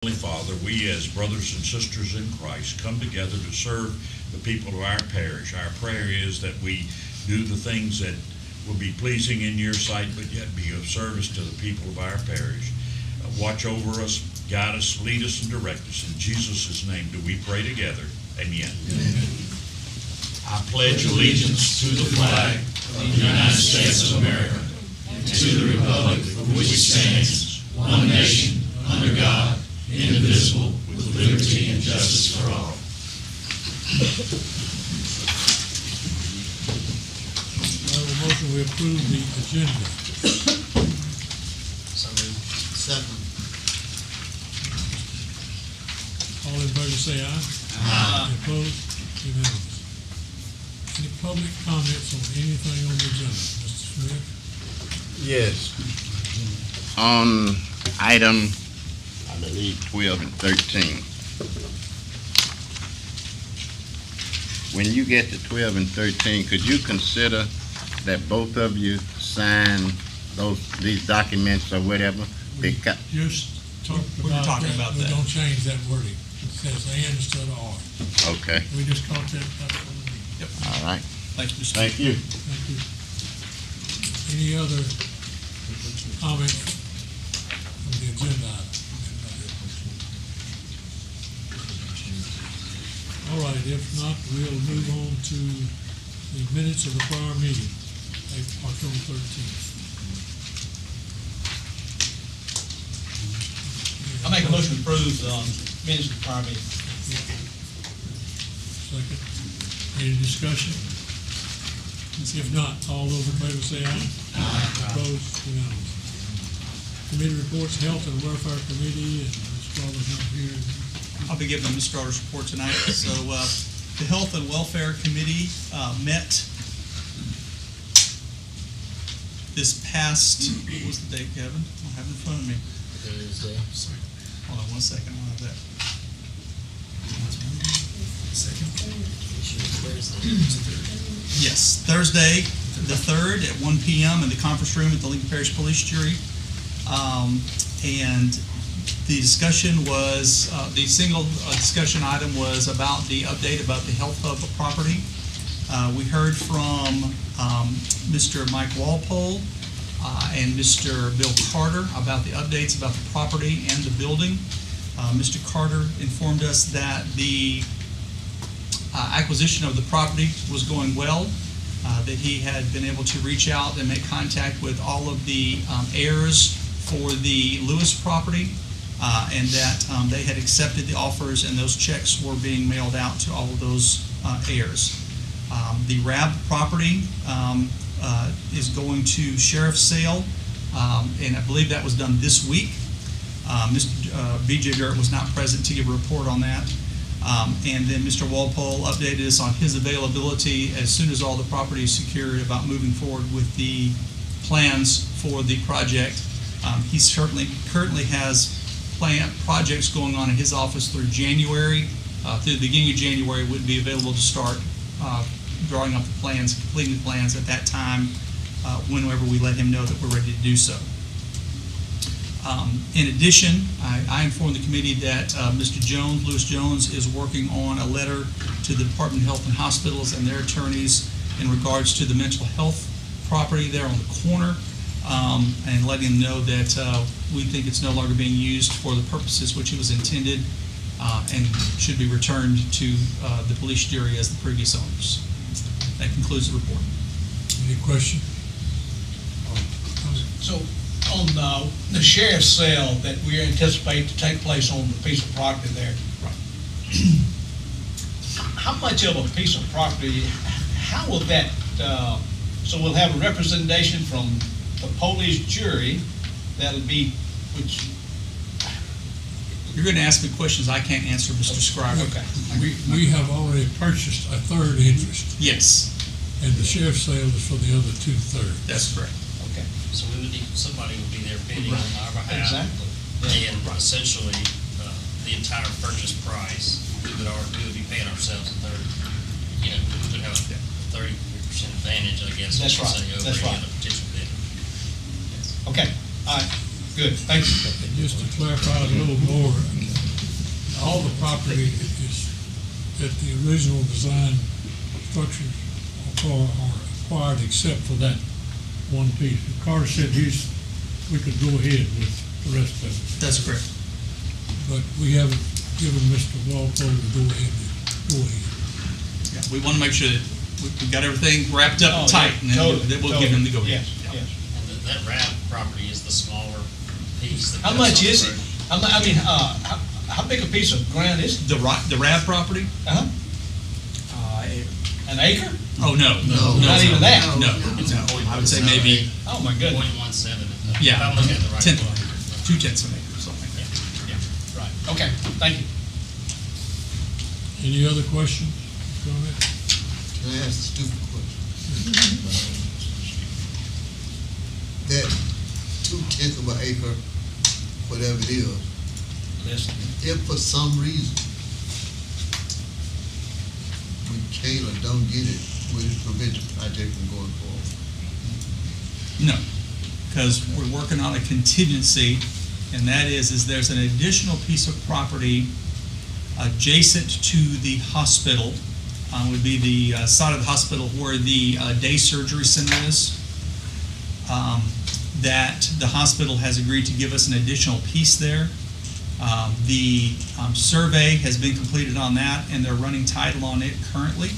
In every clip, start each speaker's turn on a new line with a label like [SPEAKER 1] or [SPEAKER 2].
[SPEAKER 1] Heavenly Father, we as brothers and sisters in Christ come together to serve the people of our parish. Our prayer is that we do the things that will be pleasing in your sight, but yet be of service to the people of our parish. Watch over us, guide us, lead us, and direct us. In Jesus' name do we pray together. Amen. Amen. I pledge allegiance to the flag of the United States of America and to the republic for which it stands, one nation, under God, indivisible, with liberty and justice for all.
[SPEAKER 2] I have a motion we approve the agenda.
[SPEAKER 3] So moved. Second.
[SPEAKER 2] All in favor say aye.
[SPEAKER 3] Aye.
[SPEAKER 2] Any opposed? Unanimous. Any public comments on anything on the agenda? Mr. Smith?
[SPEAKER 4] Yes. On item, I believe 12 and 13. When you get to 12 and 13, could you consider that both of you sign these documents or whatever? Because
[SPEAKER 2] Just talked
[SPEAKER 5] We were
[SPEAKER 2] about
[SPEAKER 5] talking
[SPEAKER 2] that.
[SPEAKER 5] about
[SPEAKER 2] We
[SPEAKER 5] that.
[SPEAKER 2] don't change that wording. It says and instead of are.
[SPEAKER 4] okay,
[SPEAKER 2] We just caught that.
[SPEAKER 5] Yep.
[SPEAKER 4] all right.
[SPEAKER 5] Thank you, Mr.
[SPEAKER 4] Thank you.
[SPEAKER 2] Thank you. Any other comment on the agenda item? All right, if not, we'll move on to the minutes of the prior meeting, October 13th.
[SPEAKER 5] I make a motion to approve minutes of the prior meeting.
[SPEAKER 2] Second. Any discussion? If not, all those in favor say aye. Aye. Opposed? Unanimous. Committee reports, Health and Welfare Committee, and Ms. Carter's not here.
[SPEAKER 5] I'll be giving Ms. Carter's report tonight. So the Health and Welfare Committee met this past, what was the date, Kevin? I have it in front of me.
[SPEAKER 3] Thursday.
[SPEAKER 5] Hold on one second, I'll have that. Yes, Thursday, the 3rd at 1 p.m. in the conference room at the Lincoln Parish Police Jury. And the discussion was, the single discussion item was about the update about the Health Hub property. We heard from Mr. Mike Walpole and Mr. Bill Carter about the updates about the property and the building. Mr. Carter informed us that the acquisition of the property was going well, that he had been able to reach out and make contact with all of the heirs for the Lewis property, and that they had accepted the offers and those checks were being mailed out to all of those heirs. The RAB property is going to sheriff's sale, and I believe that was done this week. Mr. B.J. Dirt was not present to give a report on that. And then Mr. Walpole updated us on his availability as soon as all the property is secured about moving forward with the plans for the project. He certainly currently has projects going on in his office through January. Through the beginning of January would be available to start drawing up the plans, completing the plans at that time, whenever we let him know that we're ready to do so. In addition, I informed the committee that Mr. Jones, Lewis Jones, is working on a letter to the Department of Health and Hospitals and their attorneys in regards to the mental health property there on the corner, and letting them know that we think it's no longer being used for the purposes which it was intended, and should be returned to the police jury as the previous owners. That concludes the report.
[SPEAKER 2] Any question?
[SPEAKER 6] So on the sheriff's sale that we anticipate to take place on the piece of property there, how much of a piece of property, how will that, so we'll have a representation from the police jury, that'll be, which...
[SPEAKER 5] You're going to ask me questions I can't answer, Mr. Scriber.
[SPEAKER 6] Okay.
[SPEAKER 2] We have already purchased a third interest,
[SPEAKER 5] Yes,
[SPEAKER 2] and the sheriff's sale is for the other 2/3.
[SPEAKER 5] that's correct.
[SPEAKER 6] Okay.
[SPEAKER 3] So we would need, somebody would be there bidding on our behalf.
[SPEAKER 6] Exactly.
[SPEAKER 3] And essentially, the entire purchase price, we would be paying ourselves a third. You know, we would have a 30% advantage, I guess.
[SPEAKER 6] That's right.
[SPEAKER 3] Over
[SPEAKER 6] That's
[SPEAKER 3] any
[SPEAKER 6] right.
[SPEAKER 3] other potential bidder.
[SPEAKER 6] Okay, all right, good, thank you.
[SPEAKER 2] And just to clarify a little more, property is, that the original design structures are acquired except for that one piece. Carter said we could go ahead with the rest of it,
[SPEAKER 5] That's correct.
[SPEAKER 2] but we haven't given Mr. Walpole the go ahead.
[SPEAKER 5] Yeah, we want to make sure that we got everything wrapped up
[SPEAKER 6] Oh,
[SPEAKER 5] tight, and
[SPEAKER 6] totally,
[SPEAKER 5] then we'll give him the go ahead.
[SPEAKER 6] Yes,
[SPEAKER 5] Yeah.
[SPEAKER 6] yes.
[SPEAKER 3] And that RAB property is the smaller piece.
[SPEAKER 6] How much is it? How big a piece of ground is it?
[SPEAKER 5] The RAB property?
[SPEAKER 6] Uh-huh. An acre?
[SPEAKER 5] Oh, no.
[SPEAKER 6] Not even that?
[SPEAKER 5] No,
[SPEAKER 3] It's
[SPEAKER 5] no.
[SPEAKER 3] a
[SPEAKER 5] I would say maybe,
[SPEAKER 6] Oh, my goodness.
[SPEAKER 3] 0.17.
[SPEAKER 5] yeah,
[SPEAKER 3] If I'm looking at the right
[SPEAKER 5] 10
[SPEAKER 3] one.
[SPEAKER 5] 2/10 of an acre, something like that.
[SPEAKER 6] Yeah, right. Okay, thank you.
[SPEAKER 2] Any other questions, comments?
[SPEAKER 7] Can I ask a stupid question? That 2/10 of an acre, whatever it is,
[SPEAKER 6] Listen.
[SPEAKER 7] if for some reason we can't or don't get it, will it prevent the project from going forward?
[SPEAKER 5] No, because we're working on a contingency, and that is there's an additional piece of property adjacent to the hospital, would be the side of the hospital where the day surgery center is, that the hospital has agreed to give us an additional piece there. The survey has been completed on that, and they're running title on it currently.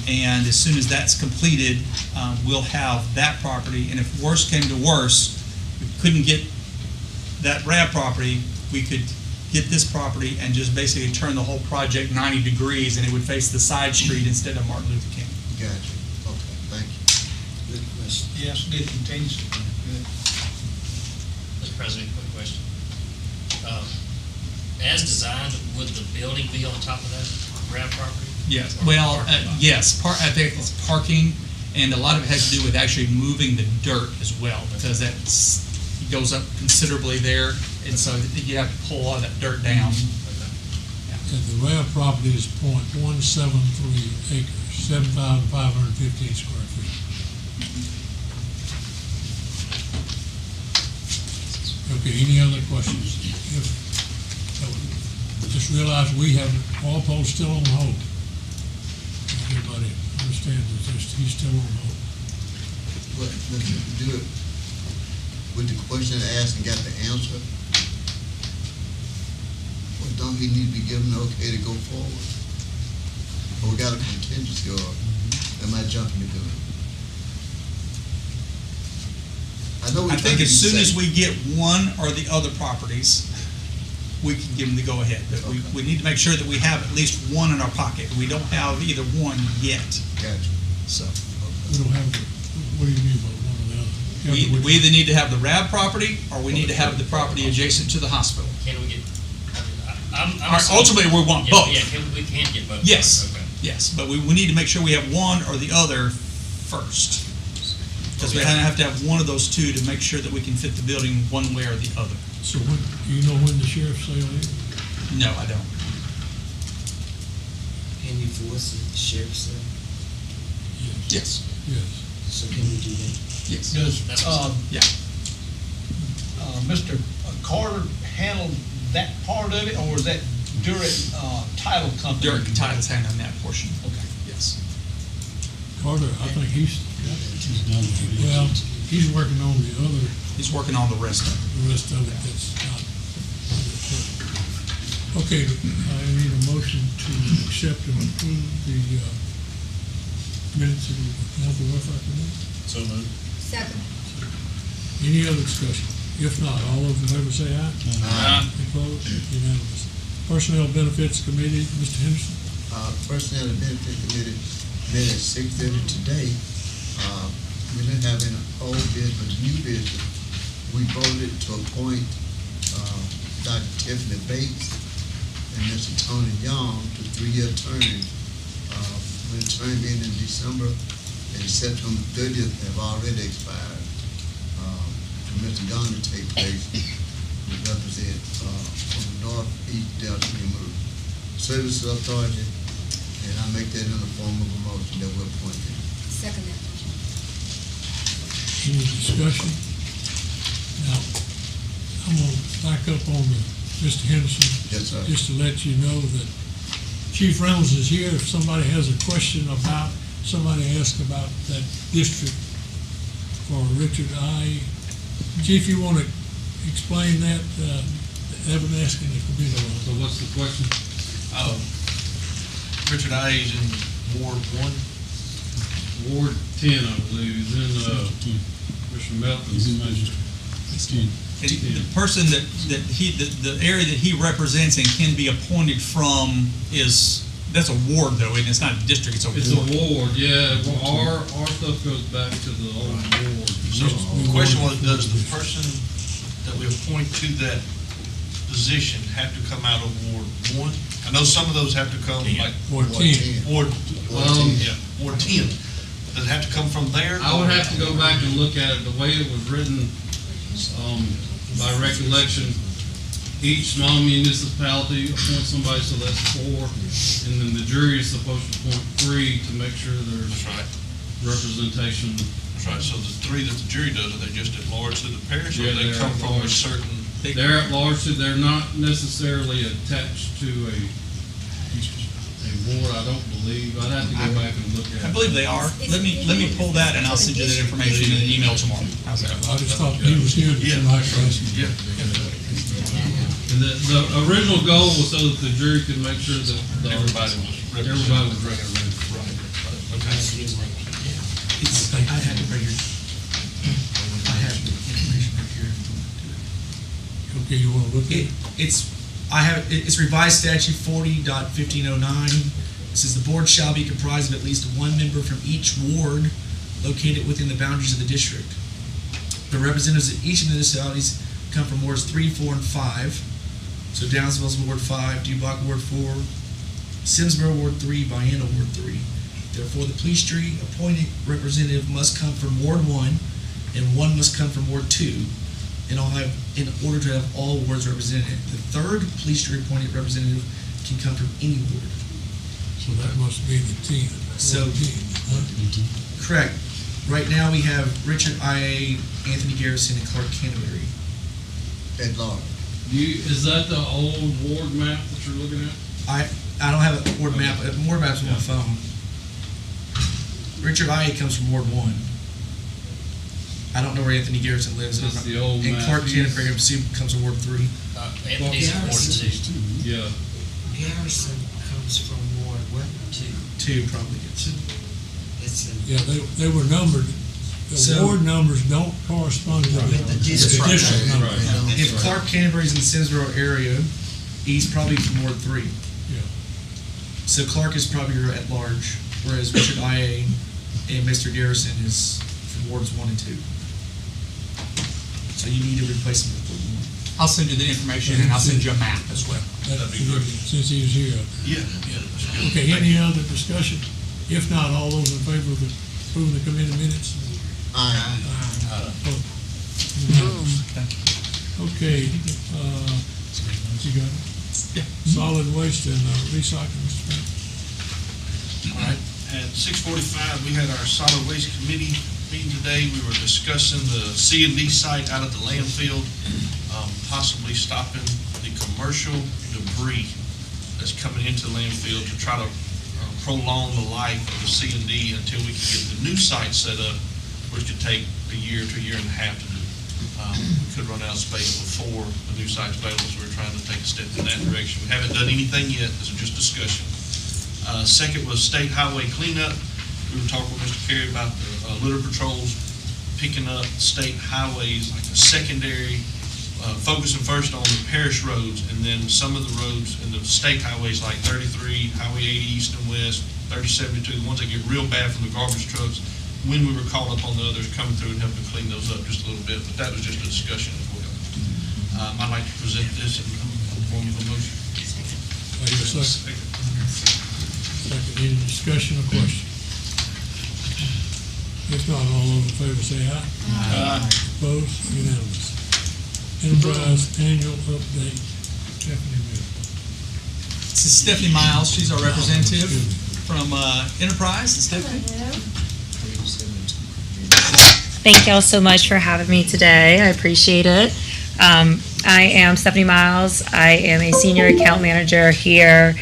[SPEAKER 5] And as soon as that's completed, we'll have that property, and if worse came to worse, we couldn't get that RAB property, we could get this property and just basically turn the whole project 90 degrees, and it would face the side street instead of Martin Luther King.
[SPEAKER 7] Gotcha. Okay, thank you.
[SPEAKER 8] Good question.
[SPEAKER 6] Yes, good contingency. Good.
[SPEAKER 3] Mr. President, quick question. As designed, would the building be on top of that RAB property?
[SPEAKER 5] Yes,
[SPEAKER 3] Or
[SPEAKER 5] well,
[SPEAKER 3] parking lot?
[SPEAKER 5] yes, I think it's parking, and a lot of it has to do with actually moving the dirt as well, because it goes up considerably there, and so you have to pull all of that dirt down.
[SPEAKER 2] And the RAB property is .173 acres, 7,515 square feet. Okay, any other questions? Just realize we have, Walpole's still on hold. Everybody understands that he's still on hold.
[SPEAKER 7] But, do it with the question asked and got the answer, well, don't he need to be given the okay to go forward? Or we got a contingency, or am I jumping the gun?
[SPEAKER 5] I think as soon as we get one or the other properties, we can give them the go-ahead. But we need to make sure that we have at least one in our pocket. We don't have either one yet,
[SPEAKER 7] Gotcha.
[SPEAKER 5] so.
[SPEAKER 2] We don't have, what do you mean by one or the other?
[SPEAKER 5] We either need to have the RAB property, or we need to have the property adjacent to the hospital.
[SPEAKER 3] Can we get, I'm
[SPEAKER 5] Ultimately, we want
[SPEAKER 3] Yeah,
[SPEAKER 5] both.
[SPEAKER 3] Yeah, we can't get both.
[SPEAKER 5] Yes,
[SPEAKER 3] Okay.
[SPEAKER 5] yes, but we need to make sure we have one or the other first. Because we have to have one of those two to make sure that we can fit the building one way or the other.
[SPEAKER 2] So when, do you know when the sheriff's sale is?
[SPEAKER 5] No, I don't.
[SPEAKER 8] Can you force the sheriff's sale?
[SPEAKER 5] Yes,
[SPEAKER 2] Yes.
[SPEAKER 8] So can we do that?
[SPEAKER 5] yes.
[SPEAKER 6] Does,
[SPEAKER 3] That's what's-
[SPEAKER 5] Yeah.
[SPEAKER 6] Mr. Carter handle that part of it, or is that Durant Title Company?
[SPEAKER 5] Derek Title's handling that portion.
[SPEAKER 6] Okay.
[SPEAKER 5] Yes.
[SPEAKER 2] Carter, I think he's working on the other,
[SPEAKER 5] He's working on the rest of it.
[SPEAKER 2] the rest of it that's not. Okay, I need a motion to accept and approve the minutes of the Health and Welfare Committee.
[SPEAKER 3] So moved.
[SPEAKER 9] Second.
[SPEAKER 2] Any other discussion? If not, all those in favor say aye. Opposed? Unanimous. Personnel Benefits Committee, Mr. Henderson.
[SPEAKER 7] Personnel and Benefit Committee met at 6:30 today. We didn't have any old business, but new business. We voted to appoint Dr. Tiffany Bates and Mr. Tony Young to 3-year terms. When the term ended in December and September 30th have already expired. For Mr. Young to take place, we represent from the Northeast Delta Services Authority, and I make that in the form of a motion that we're appointed.
[SPEAKER 9] Second that motion.
[SPEAKER 2] Any discussion? Now, I'm gonna back up on the Mr. Henderson,
[SPEAKER 7] Yes, sir.
[SPEAKER 2] just to let you know that Chief Reynolds is here. If somebody has a question about, somebody asked about that district for Richard I. Chief, you want to explain that? They've been asking the committee.
[SPEAKER 9] So what's the question?
[SPEAKER 10] Richard I is in Ward 1.
[SPEAKER 9] Ward 10, I believe, he's in, Mr. Melton's.
[SPEAKER 5] The person the area that he represents and can be appointed from that's a ward though, and it's not a district, it's a
[SPEAKER 9] It's a
[SPEAKER 5] ward.
[SPEAKER 9] ward, yeah, well, our stuff goes back to the old ward.
[SPEAKER 10] So the question was, does the person that we appoint to that position have to come out of Ward 1? I know some of those have to come, like
[SPEAKER 2] Ward 10.
[SPEAKER 10] Ward 10. Does it have to come from there?
[SPEAKER 9] I would have to go back and look at it, the way it was written, by recollection, each small municipality appoints somebody, so that's 4, and then the jury is supposed to appoint 3 to make sure there's
[SPEAKER 10] That's right.
[SPEAKER 9] representation.
[SPEAKER 10] That's right. So the 3 that the jury does, are they just at large to the parish, or
[SPEAKER 9] Yeah,
[SPEAKER 10] do they
[SPEAKER 9] they're
[SPEAKER 10] come
[SPEAKER 9] at
[SPEAKER 10] from a
[SPEAKER 9] large.
[SPEAKER 10] certain?
[SPEAKER 9] They're at large, so they're not necessarily attached to a ward, I don't believe. I'd have to go back and look at it.
[SPEAKER 5] I believe they are. Let me pull that and I'll send you that information in an email tomorrow. How's that?
[SPEAKER 2] I just thought he was here tonight for us.
[SPEAKER 10] Yeah.
[SPEAKER 9] And the original goal was so that the jury could make sure that
[SPEAKER 10] Everybody was represented.
[SPEAKER 9] everybody was represented.
[SPEAKER 10] Okay.
[SPEAKER 8] I have it right here. I have the information right here.
[SPEAKER 2] Okay, you want to look at it?
[SPEAKER 8] It's revised statute 40.1509. It says the board shall be comprised of at least one member from each ward located within the boundaries of the district. The representatives of each of the municipalities come from wards 3, 4, and 5. So Downsville's Ward 5, Dubach Ward 4, Simsboro Ward 3, Vienna Ward 3. Therefore, the police jury appointed representative must come from Ward 1, and 1 must come from Ward 2, in order to have all wards represented. The third police jury appointed representative can come from any ward.
[SPEAKER 2] So that must be the 10.
[SPEAKER 8] So-
[SPEAKER 2] Ward 10, huh?
[SPEAKER 8] Correct. Right now, we have Richard I.A., Anthony Garrison, and Clark Canterbury.
[SPEAKER 7] At large.
[SPEAKER 9] Is that the old ward map that you're looking at?
[SPEAKER 8] I don't have a ward map. Ward map's on my phone. Richard I.A. comes from Ward 1. I don't know where Anthony Garrison lives.
[SPEAKER 9] That's the old
[SPEAKER 8] And
[SPEAKER 9] map.
[SPEAKER 8] Clark Canterbury, I assume, comes from Ward 3.
[SPEAKER 3] Anthony's in Ward 2.
[SPEAKER 9] Yeah.
[SPEAKER 8] Garrison comes from Ward what? 2, probably. It's
[SPEAKER 2] Yeah, they were numbered. The
[SPEAKER 8] So-
[SPEAKER 2] ward numbers don't correspond to the
[SPEAKER 8] district.
[SPEAKER 2] district numbers.
[SPEAKER 9] Right.
[SPEAKER 8] If Clark Canterbury's in the Simsboro area, he's probably from Ward 3.
[SPEAKER 2] Yeah.
[SPEAKER 8] So Clark is probably at large, whereas Richard I.A. and Mr. Garrison is from Wards 1 and 2. So you need to replace him with Ward 1.
[SPEAKER 5] I'll send you the information and I'll send you a map as well.
[SPEAKER 2] That'd be good, since he was here.
[SPEAKER 10] Yeah, that's good.
[SPEAKER 2] Okay, any other discussion? If not, all those in favor of approving the committee minutes?
[SPEAKER 7] Aye.
[SPEAKER 2] Unanimous. Okay, you got it?
[SPEAKER 5] Yeah.
[SPEAKER 2] Solid waste and recycling, Mr. Frank.
[SPEAKER 10] All right, at 6:45, we had our solid waste committee meeting today. We were discussing the C&D site out at the landfill, possibly stopping the commercial debris that's coming into the landfill to try to prolong the life of the C&D until we can get the new site set up, which could take a year to a year and a half to do. We could run out of space before the new site's available, so we're trying to take a step in that direction. We haven't done anything yet, this is just discussion. Second was state highway cleanup. We were talking with Mr. Carey about the litter patrols picking up state highways, like a secondary, focusing first on the parish roads, and then some of the roads and the state highways like 33, Highway 80 east and west, 3072, the ones that get real bad from the garbage trucks. When we were called up on the others, coming through and helping clean those up just a little bit, but that was just a discussion as well. I'd like to present this in the form of a motion.
[SPEAKER 2] Wait a second. Second, any discussion or question? If not, all those in favor say aye. Aye. Opposed? Unanimous. Enterprise annual update. Stephanie Miller.
[SPEAKER 5] This is Stephanie Miles. She's our representative from Enterprise. Stephanie?
[SPEAKER 11] Thank y'all so much for having me today. I appreciate it. I am Stephanie Miles. I am a senior account manager here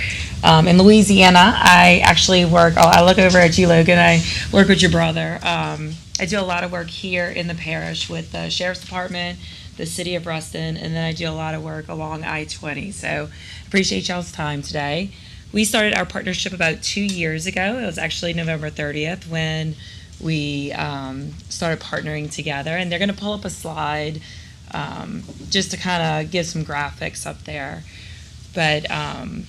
[SPEAKER 11] in Louisiana. I actually work, I look over at you, Logan. I work with your brother. I do a lot of work here in the parish with the Sheriff's Department, the City of Ruston, and then I do a lot of work along I-20. So appreciate y'all's time today. We started our partnership about 2 years ago. It was actually November 30th when we started partnering together. And they're going to pull up a slide just to kind of give some graphics up there. But I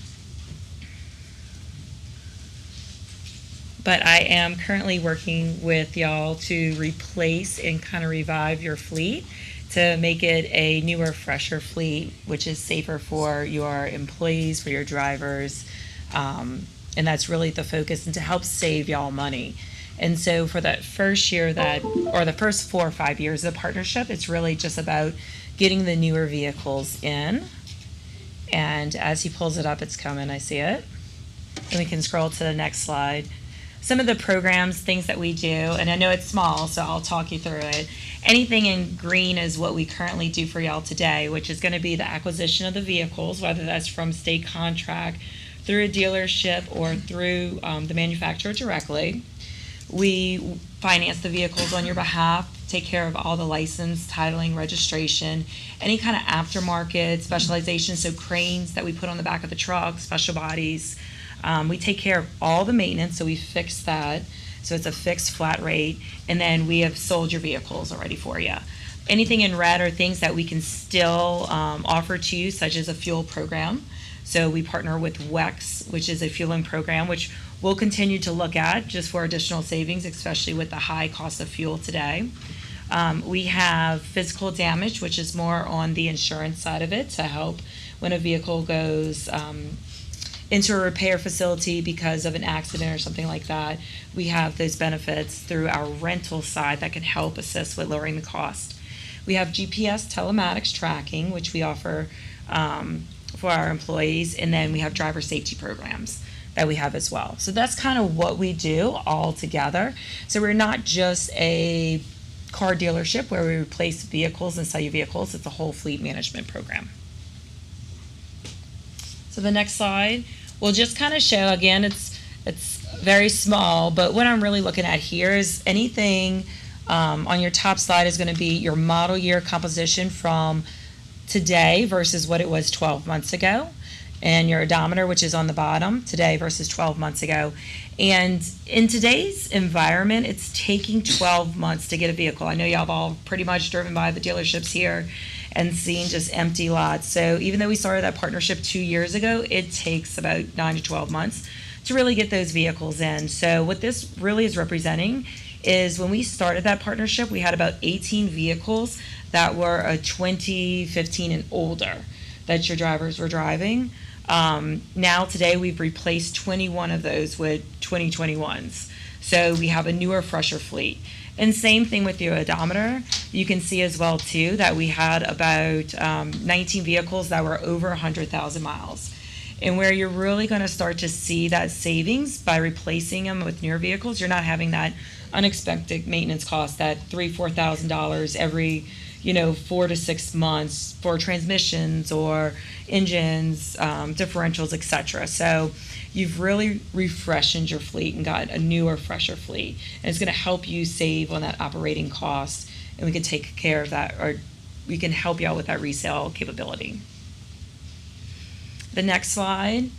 [SPEAKER 11] am currently working with y'all to replace and kind of revive your fleet to make it a newer, fresher fleet, which is safer for your employees, for your drivers. And that's really the focus, and to help save y'all money. And so for that first year or the first 4 or 5 years of the partnership, it's really just about getting the newer vehicles in. And as he pulls it up, it's coming, I see it. And we can scroll to the next slide. Some of the programs, things that we do, and I know it's small, so I'll talk you through it. Anything in green is what we currently do for y'all today, which is going to be the acquisition of the vehicles, whether that's from state contract, through a dealership, or through the manufacturer directly. We finance the vehicles on your behalf, take care of all the license, titling, registration, any kind of aftermarket specialization, so cranes that we put on the back of the truck, special bodies. We take care of all the maintenance, so we fix that. So it's a fixed flat rate, and then we have sold your vehicles already for you. Anything in red are things that we can still offer to you, such as a fuel program. So we partner with WEX, which is a fueling program, which we'll continue to look at just for additional savings, especially with the high cost of fuel today. We have physical damage, which is more on the insurance side of it, to help when a vehicle goes into a repair facility because of an accident or something like that. We have those benefits through our rental side that can help assist with lowering the cost. We have GPS telematics tracking, which we offer for our employees, and then we have driver safety programs that we have as well. So that's kind of what we do all together. So we're not just a car dealership where we replace vehicles and sell you vehicles. It's a whole fleet management program. So the next slide will just kind of show, again, it's very small, but what I'm really looking at here is anything on your top slide is going to be your model year composition from today versus what it was 12 months ago, and your odometer, which is on the bottom, today versus 12 months ago. And in today's environment, it's taking 12 months to get a vehicle. I know y'all have all pretty much driven by the dealerships here and seen just empty lots. So even though we started that partnership 2 years ago, it takes about 9 to 12 months to really get those vehicles in. So what this really is representing is when we started that partnership, we had about 18 vehicles that were a 2015 and older that your drivers were driving. Now today we've replaced 21 of those with 2021s. So we have a newer, fresher fleet. And same thing with your odometer. You can see as well too that we had about 19 vehicles that were over 100,000 miles. And where you're really going to start to see that savings by replacing them with newer vehicles, you're not having that unexpected maintenance cost, that $3,000-$4,000 every 4 to 6 months for transmissions or engines, differentials, etc. So you've really refreshed your fleet and got a newer, fresher fleet. And it's going to help you save on that operating cost, and we can take care of that, or we can help you out with that resale capability. The next slide,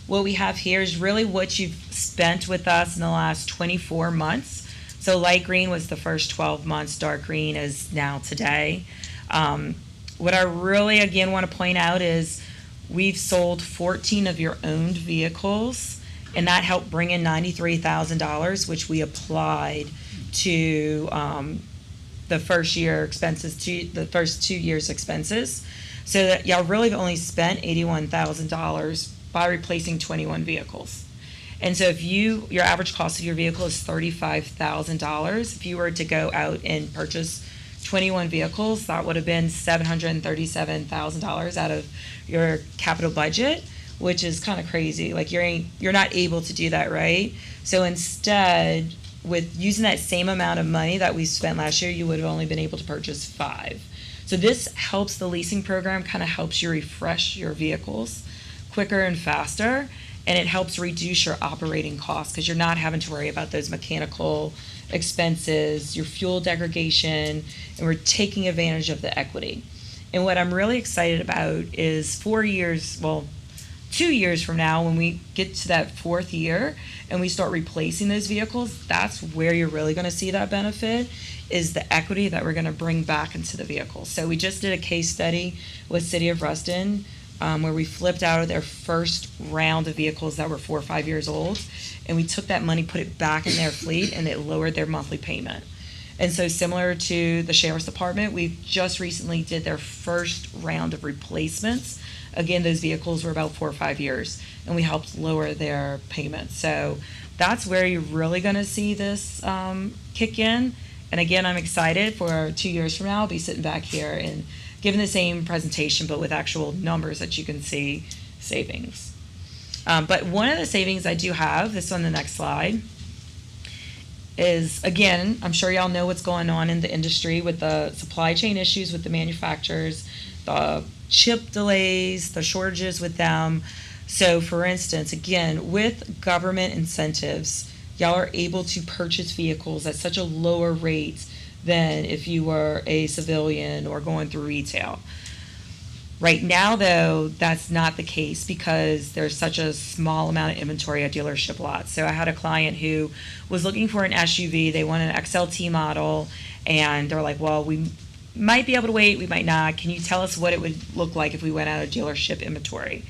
[SPEAKER 11] what we have here is really what you've spent with us in the last 24 months. So light green was the first 12 months, dark green is now today. What I really, again, want to point out is we've sold 14 of your owned vehicles, and that helped bring in $93,000, which we applied to the first year expenses, to the first 2 years expenses. So that y'all really have only spent $81,000 by replacing 21 vehicles. And so if your average cost of your vehicle is $35,000, if you were to go out and purchase 21 vehicles, that would have been $737,000 out of your capital budget, which is kind of crazy. Like you're not able to do that, right? So instead, with using that same amount of money that we spent last year, you would have only been able to purchase 5. So this helps, the leasing program kind of helps you refresh your vehicles quicker and faster, and it helps reduce your operating costs because you're not having to worry about those mechanical expenses, your fuel degradation, and we're taking advantage of the equity. And what I'm really excited about is 4 years, well, 2 years from now, when we get to that fourth year and we start replacing those vehicles, that's where you're really going to see that benefit, is the equity that we're going to bring back into the vehicle. So we just did a case study with City of Ruston where we flipped out of their first round of vehicles that were 4 or 5 years old, and we took that money, put it back in their fleet, and it lowered their monthly payment. And so similar to the Sheriff's Department, we just recently did their first round of replacements. Again, those vehicles were about 4 or 5 years, and we helped lower their payments. So that's where you're really going to see this kick in. And again, I'm excited for 2 years from now, I'll be sitting back here and giving the same presentation, but with actual numbers that you can see savings. But one of the savings I do have, this on the next slide, is, again, I'm sure y'all know what's going on in the industry with the supply chain issues with the manufacturers, the chip delays, the shortages with them. So for instance, again, with government incentives, y'all are able to purchase vehicles at such a lower rate than if you were a civilian or going through retail. Right now, though, that's not the case because there's such a small amount of inventory at dealership lots. So I had a client who was looking for an SUV. They wanted an XLT model, and they're like, well, we might be able to wait, we might not. Can you tell us what it would look like if we went out of dealership inventory?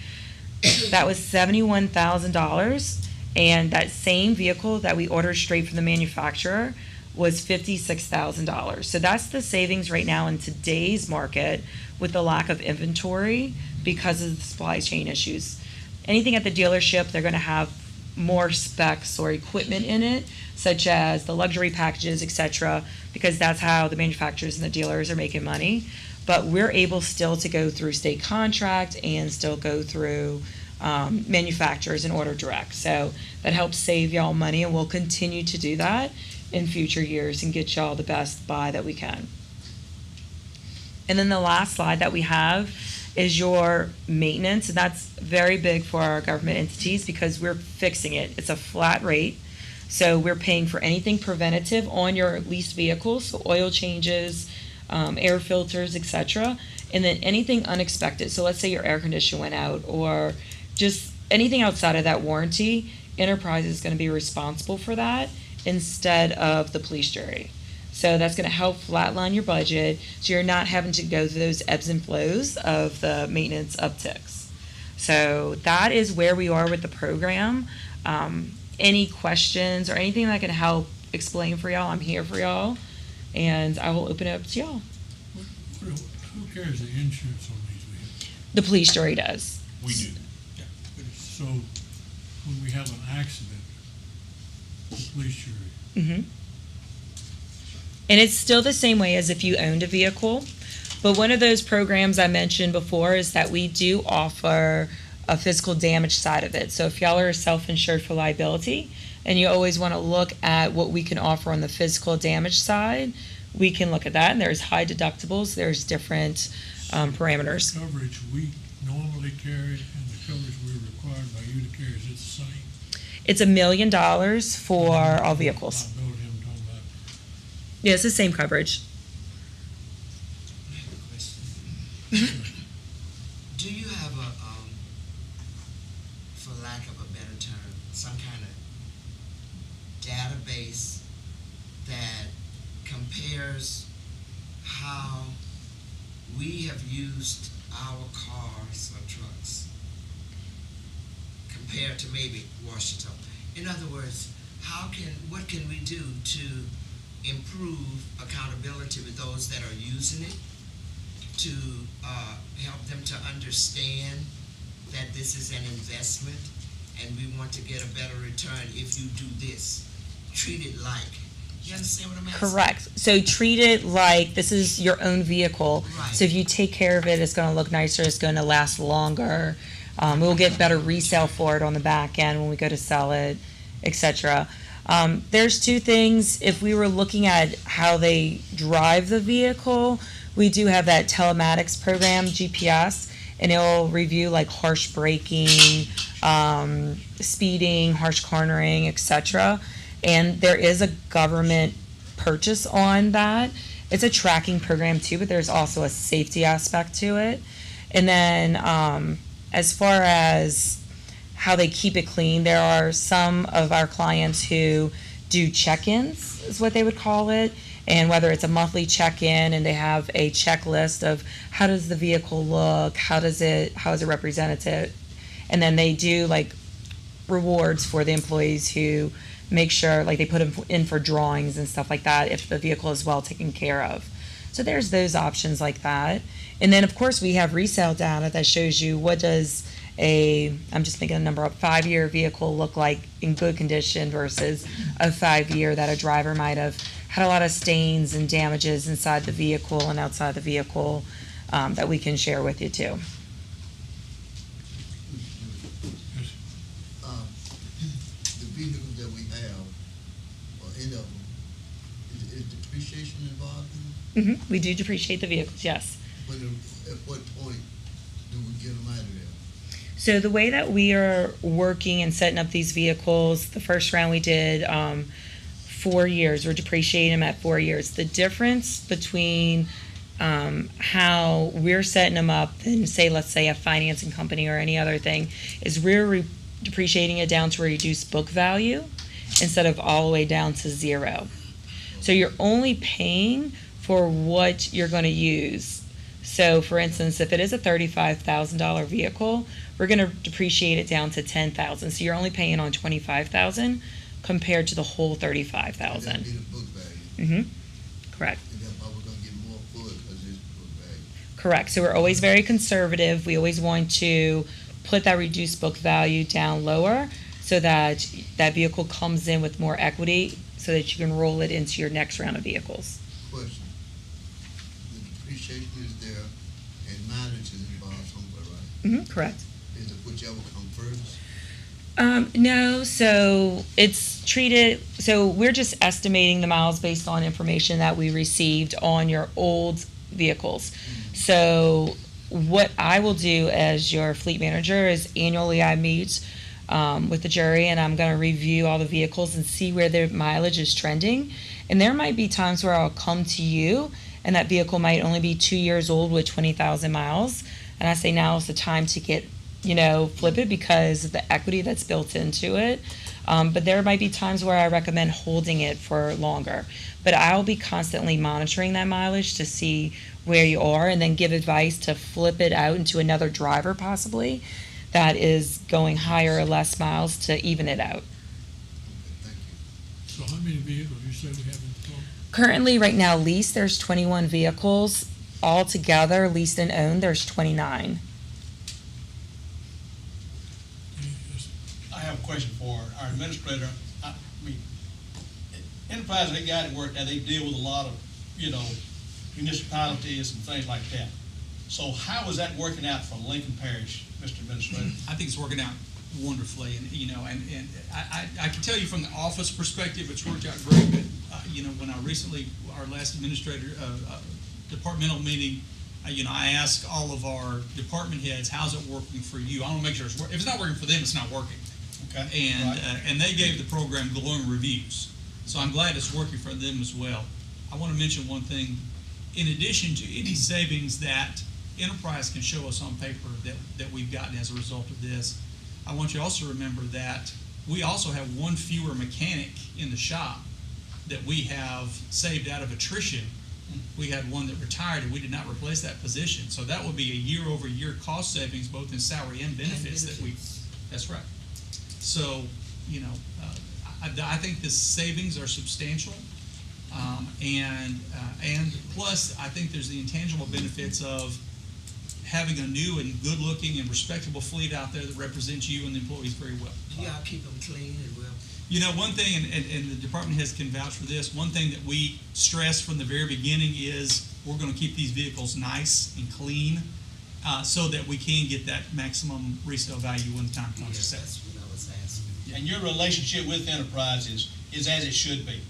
[SPEAKER 11] That was $71,000, and that same vehicle that we ordered straight from the manufacturer was $56,000. So that's the savings right now in today's market with the lack of inventory because of the supply chain issues. Anything at the dealership, they're going to have more specs or equipment in it, such as the luxury packages, etc., because that's how the manufacturers and the dealers are making money. But we're able still to go through state contract and still go through manufacturers and order direct. So that helps save y'all money, and we'll continue to do that in future years and get y'all the best buy that we can. And then the last slide that we have is your maintenance, and that's very big for our government entities because we're fixing it. It's a flat rate, so we're paying for anything preventative on your leased vehicles, so oil changes, air filters, etc., and then anything unexpected. So let's say your air conditioner went out or just anything outside of that warranty, Enterprise is going to be responsible for that instead of the police jury. So that's going to help flatline your budget so you're not having to go through those ebbs and flows of the maintenance upticks. So that is where we are with the program. Any questions or anything that can help explain for y'all, I'm here for y'all, and I will open it up to y'all.
[SPEAKER 2] Who carries the insurance on these vehicles?
[SPEAKER 11] The police jury does.
[SPEAKER 1] We do.
[SPEAKER 2] So when we have an accident, the police jury.
[SPEAKER 11] Mm-hmm. And it's still the same way as if you owned a vehicle. But one of those programs I mentioned before is that we do offer a physical damage side of it. So if y'all are self-insured for liability and you always want to look at what we can offer on the physical damage side, we can look at that. And there's high deductibles. There's different parameters.
[SPEAKER 2] The coverage we normally carry and the coverage we're required by you to carry, is it the same?
[SPEAKER 11] It's $1 million for all vehicles.
[SPEAKER 2] Liability I'm talking about.
[SPEAKER 11] Yeah, it's the same coverage.
[SPEAKER 12] I have a question. Do you have a, for lack of a better term, some kind of database that compares how we have used our cars or trucks compared to maybe Washington? In other words, what can we do to improve accountability with those that are using it, to help them to understand that this is an investment and we want to get a better return if you do this? Treat it like. You understand what I'm asking?
[SPEAKER 11] Correct. So treat it like this is your own vehicle.
[SPEAKER 12] Right.
[SPEAKER 11] So if you take care of it, it's going to look nicer, it's going to last longer. We'll get better resale for it on the back end when we go to sell it, etc. There's two things. If we were looking at how they drive the vehicle, we do have that telematics program, GPS, and it'll review like harsh braking, speeding, harsh cornering, etc. And there is a government purchase on that. It's a tracking program too, but there's also a safety aspect to it. And then as far as how they keep it clean, there are some of our clients who do check-ins, is what they would call it. And whether it's a monthly check-in and they have a checklist of how does the vehicle look, how is it represented, and then they do like rewards for the employees who make sure, like they put them in for drawings and stuff like that if the vehicle is well taken care of. So there's those options like that. And then of course we have resale data that shows you what does I'm just making a number up, 5-year vehicle look like in good condition versus a 5-year that a driver might have had a lot of stains and damages inside the vehicle and outside the vehicle that we can share with you too.
[SPEAKER 7] The vehicles that we have, or any of them, is depreciation involved in them?
[SPEAKER 11] We do depreciate the vehicles, yes.
[SPEAKER 7] At what point do we get them out of there?
[SPEAKER 11] So the way that we are working and setting up these vehicles, the first round we did 4 years. We're depreciating them at 4 years. The difference between how we're setting them up than say, let's say a financing company or any other thing, is we're depreciating it down to a reduced book value instead of all the way down to 0. So you're only paying for what you're going to use. So for instance, if it is a $35,000 vehicle, we're going to depreciate it down to $10,000. So you're only paying on $25,000 compared to the whole $35,000.
[SPEAKER 7] That'd be the book value.
[SPEAKER 11] Correct.
[SPEAKER 7] And then we're gonna get more for it because it's book value.
[SPEAKER 11] Correct. So we're always very conservative. We always want to put that reduced book value down lower so that that vehicle comes in with more equity so that you can roll it into your next round of vehicles.
[SPEAKER 7] Question. The depreciation is there and mileage is involved somewhere, right?
[SPEAKER 11] Correct.
[SPEAKER 7] Is it whichever come first?
[SPEAKER 11] No, so it's treated, so we're just estimating the miles based on information that we received on your old vehicles. So what I will do as your fleet manager is annually I meet with the jury and I'm going to review all the vehicles and see where their mileage is trending. And there might be times where I'll come to you and that vehicle might only be 2 years old with 20,000 miles. And I say now is the time to get, flip it because of the equity that's built into it. But there might be times where I recommend holding it for longer. But I'll be constantly monitoring that mileage to see where you are and then give advice to flip it out into another driver possibly that is going higher or less miles to even it out.
[SPEAKER 7] Okay, thank you.
[SPEAKER 2] So how many vehicles you said we have in total?
[SPEAKER 11] Currently, right now, leased, there's 21 vehicles. Altogether, leased and owned, there's 29.
[SPEAKER 6] I have a question for our administrator. I mean, Enterprise, they got it worked, now they deal with a lot of, municipalities and things like that. So how is that working out for Lincoln Parish, Mr. Administrator?
[SPEAKER 5] I think it's working out wonderfully, and I can tell you from the office perspective, it's worked out great, but, when our last administrator, departmental meeting, I asked all of our department heads, how's it working for you? I want to make sure it's working. If it's not working for them, it's not working.
[SPEAKER 6] Okay.
[SPEAKER 5] And,
[SPEAKER 6] right.
[SPEAKER 5] And they gave the program glowing reviews. So I'm glad it's working for them as well. I want to mention one thing. In addition to any savings that Enterprise can show us on paper that we've gotten as a result of this, I want you to also remember that we also have one fewer mechanic in the shop that we have saved out of attrition. We had one that retired and we did not replace that position. So that would be a year-over-year cost savings both in salary and benefits that's right. So, I think the savings are substantial. And plus, I think there's the intangible benefits of having a new and good-looking and respectable fleet out there that represents you and the employees very well.
[SPEAKER 12] Yeah, keep them clean and well.
[SPEAKER 5] One thing, and the department heads can vouch for this, one thing that we stress from the very beginning is we're going to keep these vehicles nice and clean so that we can get that maximum resale value when the time comes to sell.
[SPEAKER 12] That's what I was asking.
[SPEAKER 6] And your relationship with Enterprise is as it should be.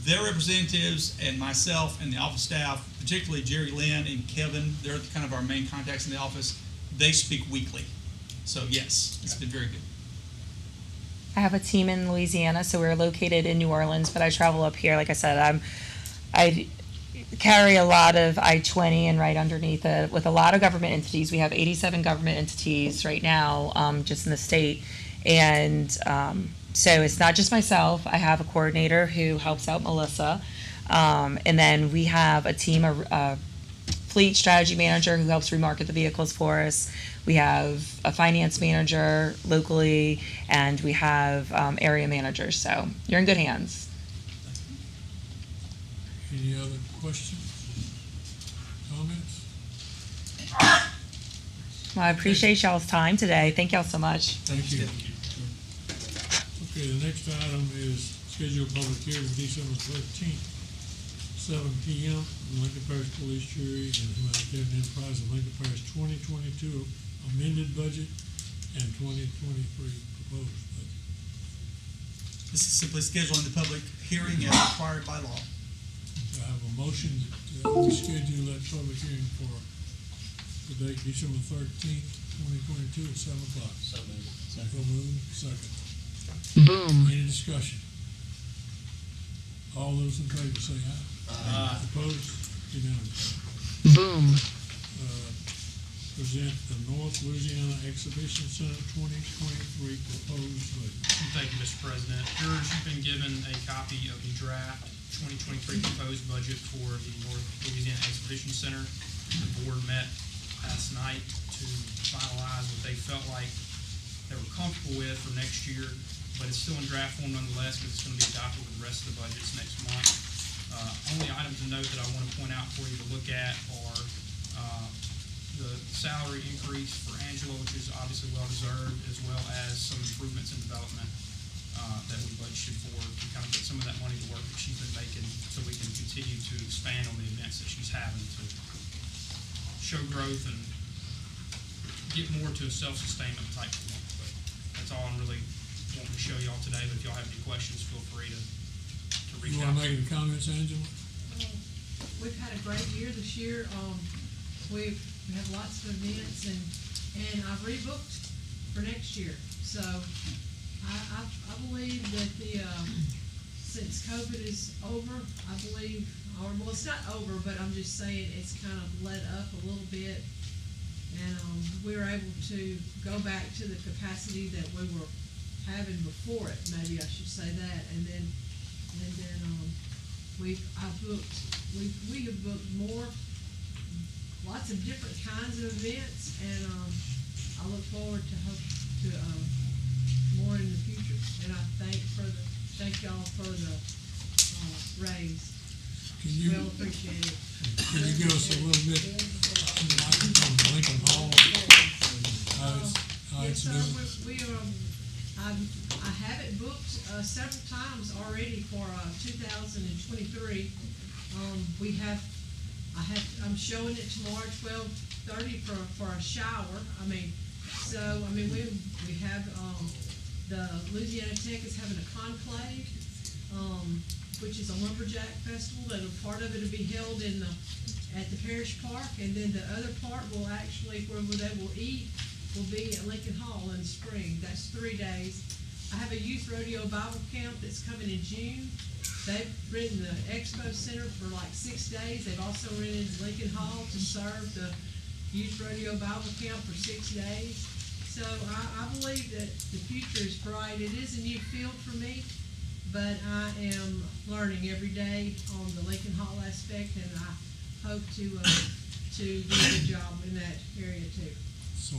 [SPEAKER 5] Their representatives and myself and the office staff, the particularly Jerry Lynn and Kevin, they're kind of our main contacts in the office. They speak weekly. So yes, it's been very good.
[SPEAKER 11] I have a team in Louisiana, so we're located in New Orleans, but I travel up here. Like I said, I carry a lot of I-20 and right underneath it with a lot of government entities. We have 87 government entities right now, just in the state. And so it's not just myself. I have a coordinator who helps out Melissa. And then we have a team, a fleet strategy manager who helps remarket the vehicles for us. We have a finance manager locally, and we have area managers. So you're in good hands.
[SPEAKER 2] Any other questions, comments?
[SPEAKER 11] Well, I appreciate y'all's time today. Thank y'all so much.
[SPEAKER 2] Thank you. Okay, the next item is scheduled public hearing December 13th, 7 p.m. Lincoln Parish Police Jury and Humanitarian Enterprise of Lincoln Parish 2022 amended budget and 2023 proposed budget.
[SPEAKER 5] This is simply scheduling the public hearing as required by law.
[SPEAKER 2] I have a motion to reschedule that public hearing for the date December 13th, 2022 at 7 o'clock.
[SPEAKER 3] So moved.
[SPEAKER 2] So moved, second.
[SPEAKER 13] Boom.
[SPEAKER 2] Any discussion? All those in favor say aye.
[SPEAKER 3] Aye.
[SPEAKER 2] Opposed? Unanimous.
[SPEAKER 13] Boom.
[SPEAKER 2] Present the North Louisiana Exhibition Center 2023 proposed budget.
[SPEAKER 14] Thank you, Mr. President. Jurors, you've been given a copy of the draft 2023 proposed budget for the North Louisiana Exhibition Center. The board met last night to finalize what they felt like they were comfortable with for next year, but it's still in draft form nonetheless because it's going to be adopted with the rest of the budgets next month. Only items of note that I want to point out for you to look at are the salary increase for Angela, which is obviously well-deserved, as well as some improvements in development that we budgeted for to kind of put some of that money to work that she's been making so we can continue to expand on the events that she's having to show growth and get more to a self-sustainment type of thing. But that's all I'm really wanting to show y'all today, but if y'all have any questions, feel free to reach
[SPEAKER 2] You
[SPEAKER 14] out.
[SPEAKER 2] want to make any comments, Angela?
[SPEAKER 15] We've had a great year this year. We have lots of events, and I've rebooked for next year. So I believe that since COVID is over, I believe, well, it's not over, but I'm just saying it's kind of let up a little bit, and we were able to go back to the capacity that we were having before it. Maybe I should say that, and then we have booked more. Lots of different kinds of events, and I look forward to more in the future. And I thank y'all for the raise. Well appreciate it.
[SPEAKER 2] Can you give us a little bit on Lincoln Hall? How it's doing?
[SPEAKER 15] I have it booked several times already for 2023. I'm showing it tomorrow at 12:30 for a shower. We have the Louisiana Tech is having a conclave, which is a lumberjack festival, and a part of it will be held at the Parish Park, and then the other part will actually, where they will eat, will be at Lincoln Hall in the spring. That's 3 days. I have a youth rodeo Bible camp that's coming in June. They've rented the Expo Center for like 6 days. They've also rented Lincoln Hall to serve the youth rodeo Bible camp for 6 days. So I believe that the future is bright. It is a new field for me, but I am learning every day on the Lincoln Hall aspect, and I hope to do a good job in that area too.
[SPEAKER 2] So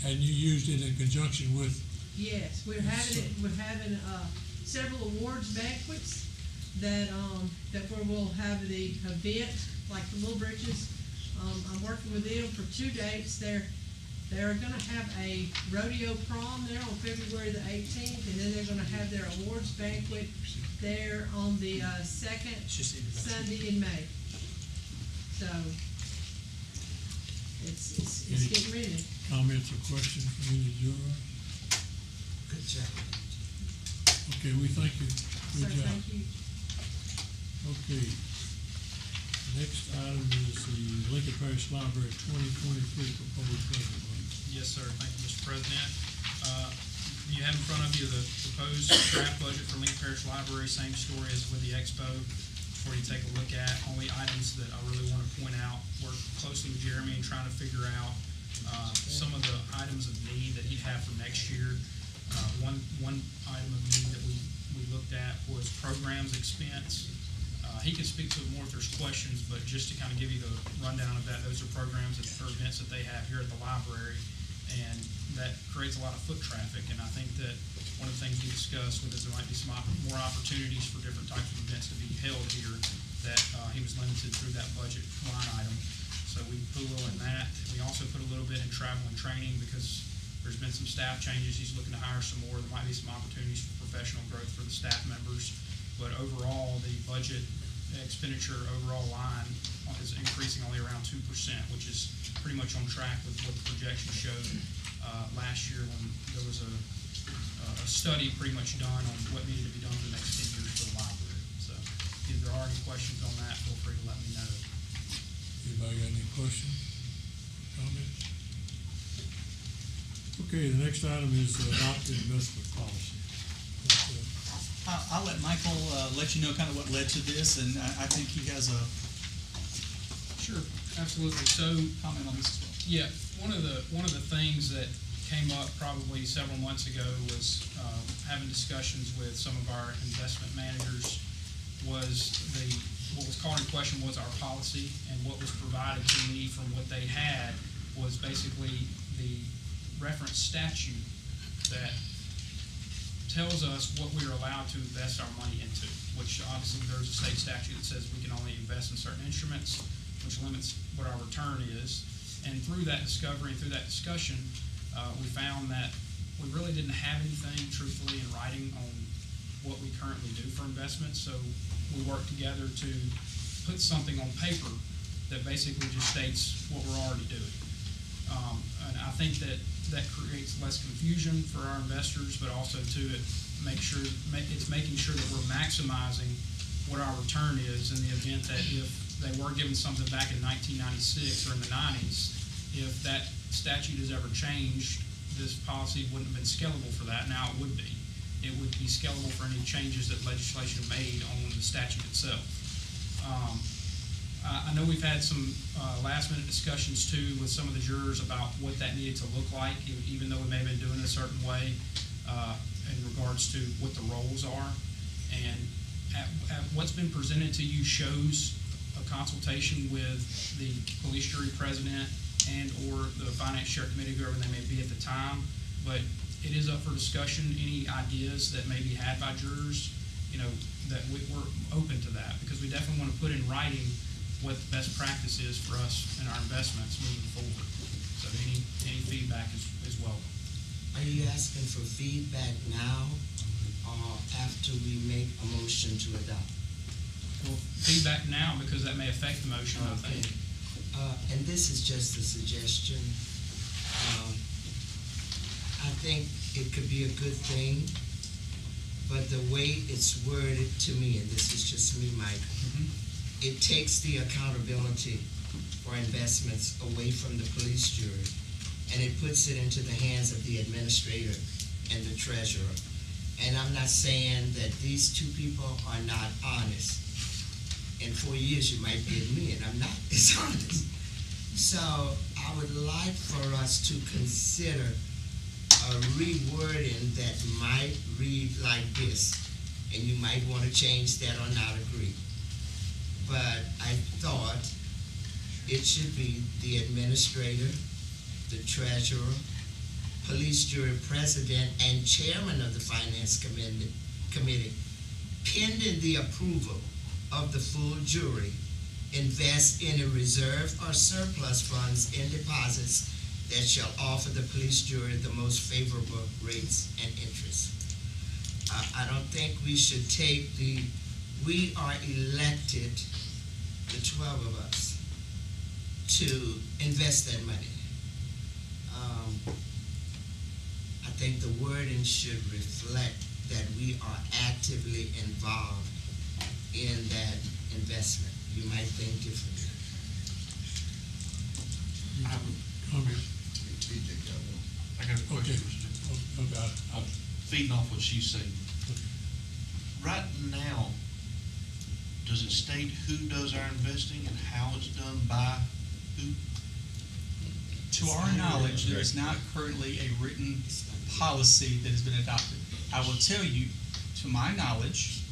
[SPEAKER 2] hadn't you used it in conjunction with?
[SPEAKER 15] Yes, we're having several awards banquets that where we'll have the event, like the Little Britches. I'm working with them for 2 dates. They're gonna have a rodeo prom there on February the 18th, and then they're gonna have their awards banquet there on the second Sunday in May. So it's getting ready.
[SPEAKER 2] Comments or questions from any jurors?
[SPEAKER 12] Good job.
[SPEAKER 2] Okay, we thank you. Good job.
[SPEAKER 15] Thank you.
[SPEAKER 2] Okay. Next item is the Lincoln Parish Library 2023 proposed budget.
[SPEAKER 14] Yes, sir. Thank you, Mr. President. You have in front of you the proposed draft budget for Lincoln Parish Library, same story as with the expo. Before you take a look at, only items that I really want to point out, work closely with Jeremy and trying to figure out some of the items of need that he'd have for next year. One item of need that we looked at was programs expense. He can speak to it more if there's questions, but just to kind of give you the rundown of that, those are programs or events that they have here at the library, and that creates a lot of foot traffic. And I think that one of the things we discussed was there might be some more opportunities for different types of events to be held here that he was limited through that budget line item. So we put a little in that. We also put a little bit in travel and training because there's been some staff changes. He's looking to hire some more. There might be some opportunities for professional growth for the staff members. But overall, the budget expenditure overall line is increasing only around 2%, which is pretty much on track with what the projection showed last year when there was a study pretty much done on what needed to be done for the next 10 years for the library. So if there are any questions on that, feel free to let me know.
[SPEAKER 2] Anybody got any questions, comments? Okay, the next item is adopted investment policy.
[SPEAKER 5] I'll let Michael let you know kind of what led to this, and I think he has a
[SPEAKER 14] Sure, absolutely. So,
[SPEAKER 5] comment on this as well.
[SPEAKER 14] yeah, one of the things that came up probably several months ago was having discussions with some of our investment managers. What was called in question was our policy, and what was provided to me from what they had was basically the reference statute that tells us what we are allowed to invest our money into, which obviously there's a state statute that says we can only invest in certain instruments, which limits what our return is. And through that discovery and through that discussion, we found that we really didn't have anything truthfully in writing on what we currently do for investments. So we worked together to put something on paper that basically just states what we're already doing. And I think that creates less confusion for our investors, but also too, it's making sure that we're maximizing what our return is in the event that if they were given something back in 1996 or in the 90s, if that statute has ever changed, this policy wouldn't have been scalable for that. Now it would be. It would be scalable for any changes that legislation made on the statute itself. I know we've had some last-minute discussions too with some of the jurors about what that needed to look like, even though we may have been doing it a certain way in regards to what the roles are. And what's been presented to you shows a consultation with the police jury president and or the finance share committee, whoever they may be at the time. But it is up for discussion. Any ideas that may be had by jurors, that we're open to that, because we definitely want to put in writing what the best practice is for us in our investments moving forward. So any feedback is welcome.
[SPEAKER 12] Are you asking for feedback now or after we make a motion to adopt?
[SPEAKER 14] Well, feedback now, because that may affect the motion, I think.
[SPEAKER 12] And this is just a suggestion. I think it could be a good thing, but the way it's worded to me, and this is just me, Mike, it takes the accountability for investments away from the police jury, and it puts it into the hands of the administrator and the treasurer. And I'm not saying that these two people are not honest. In 4 years, you might be admitting I'm not as honest. So I would like for us to consider a rewording that might read like this, and you might want to change that or not agree. But I thought it should be the administrator, the treasurer, police jury president, and chairman of the finance committee, pending the approval of the full jury, invest any reserve or surplus funds in deposits that shall offer the police jury the most favorable rates and interest. I don't think we should take we are elected, the 12 of us, to invest that money. I think the wording should reflect that we are actively involved in that investment. you might think differently.
[SPEAKER 2] Comment?
[SPEAKER 10] I got a question,
[SPEAKER 2] Okay.
[SPEAKER 10] Mr. Chairman.
[SPEAKER 2] Okay.
[SPEAKER 10] Feeding off what she's saying. Right now, does it state who does our investing and how it's done by who?
[SPEAKER 5] To our knowledge, there is not currently a written policy that has been adopted. I will tell you, to my knowledge,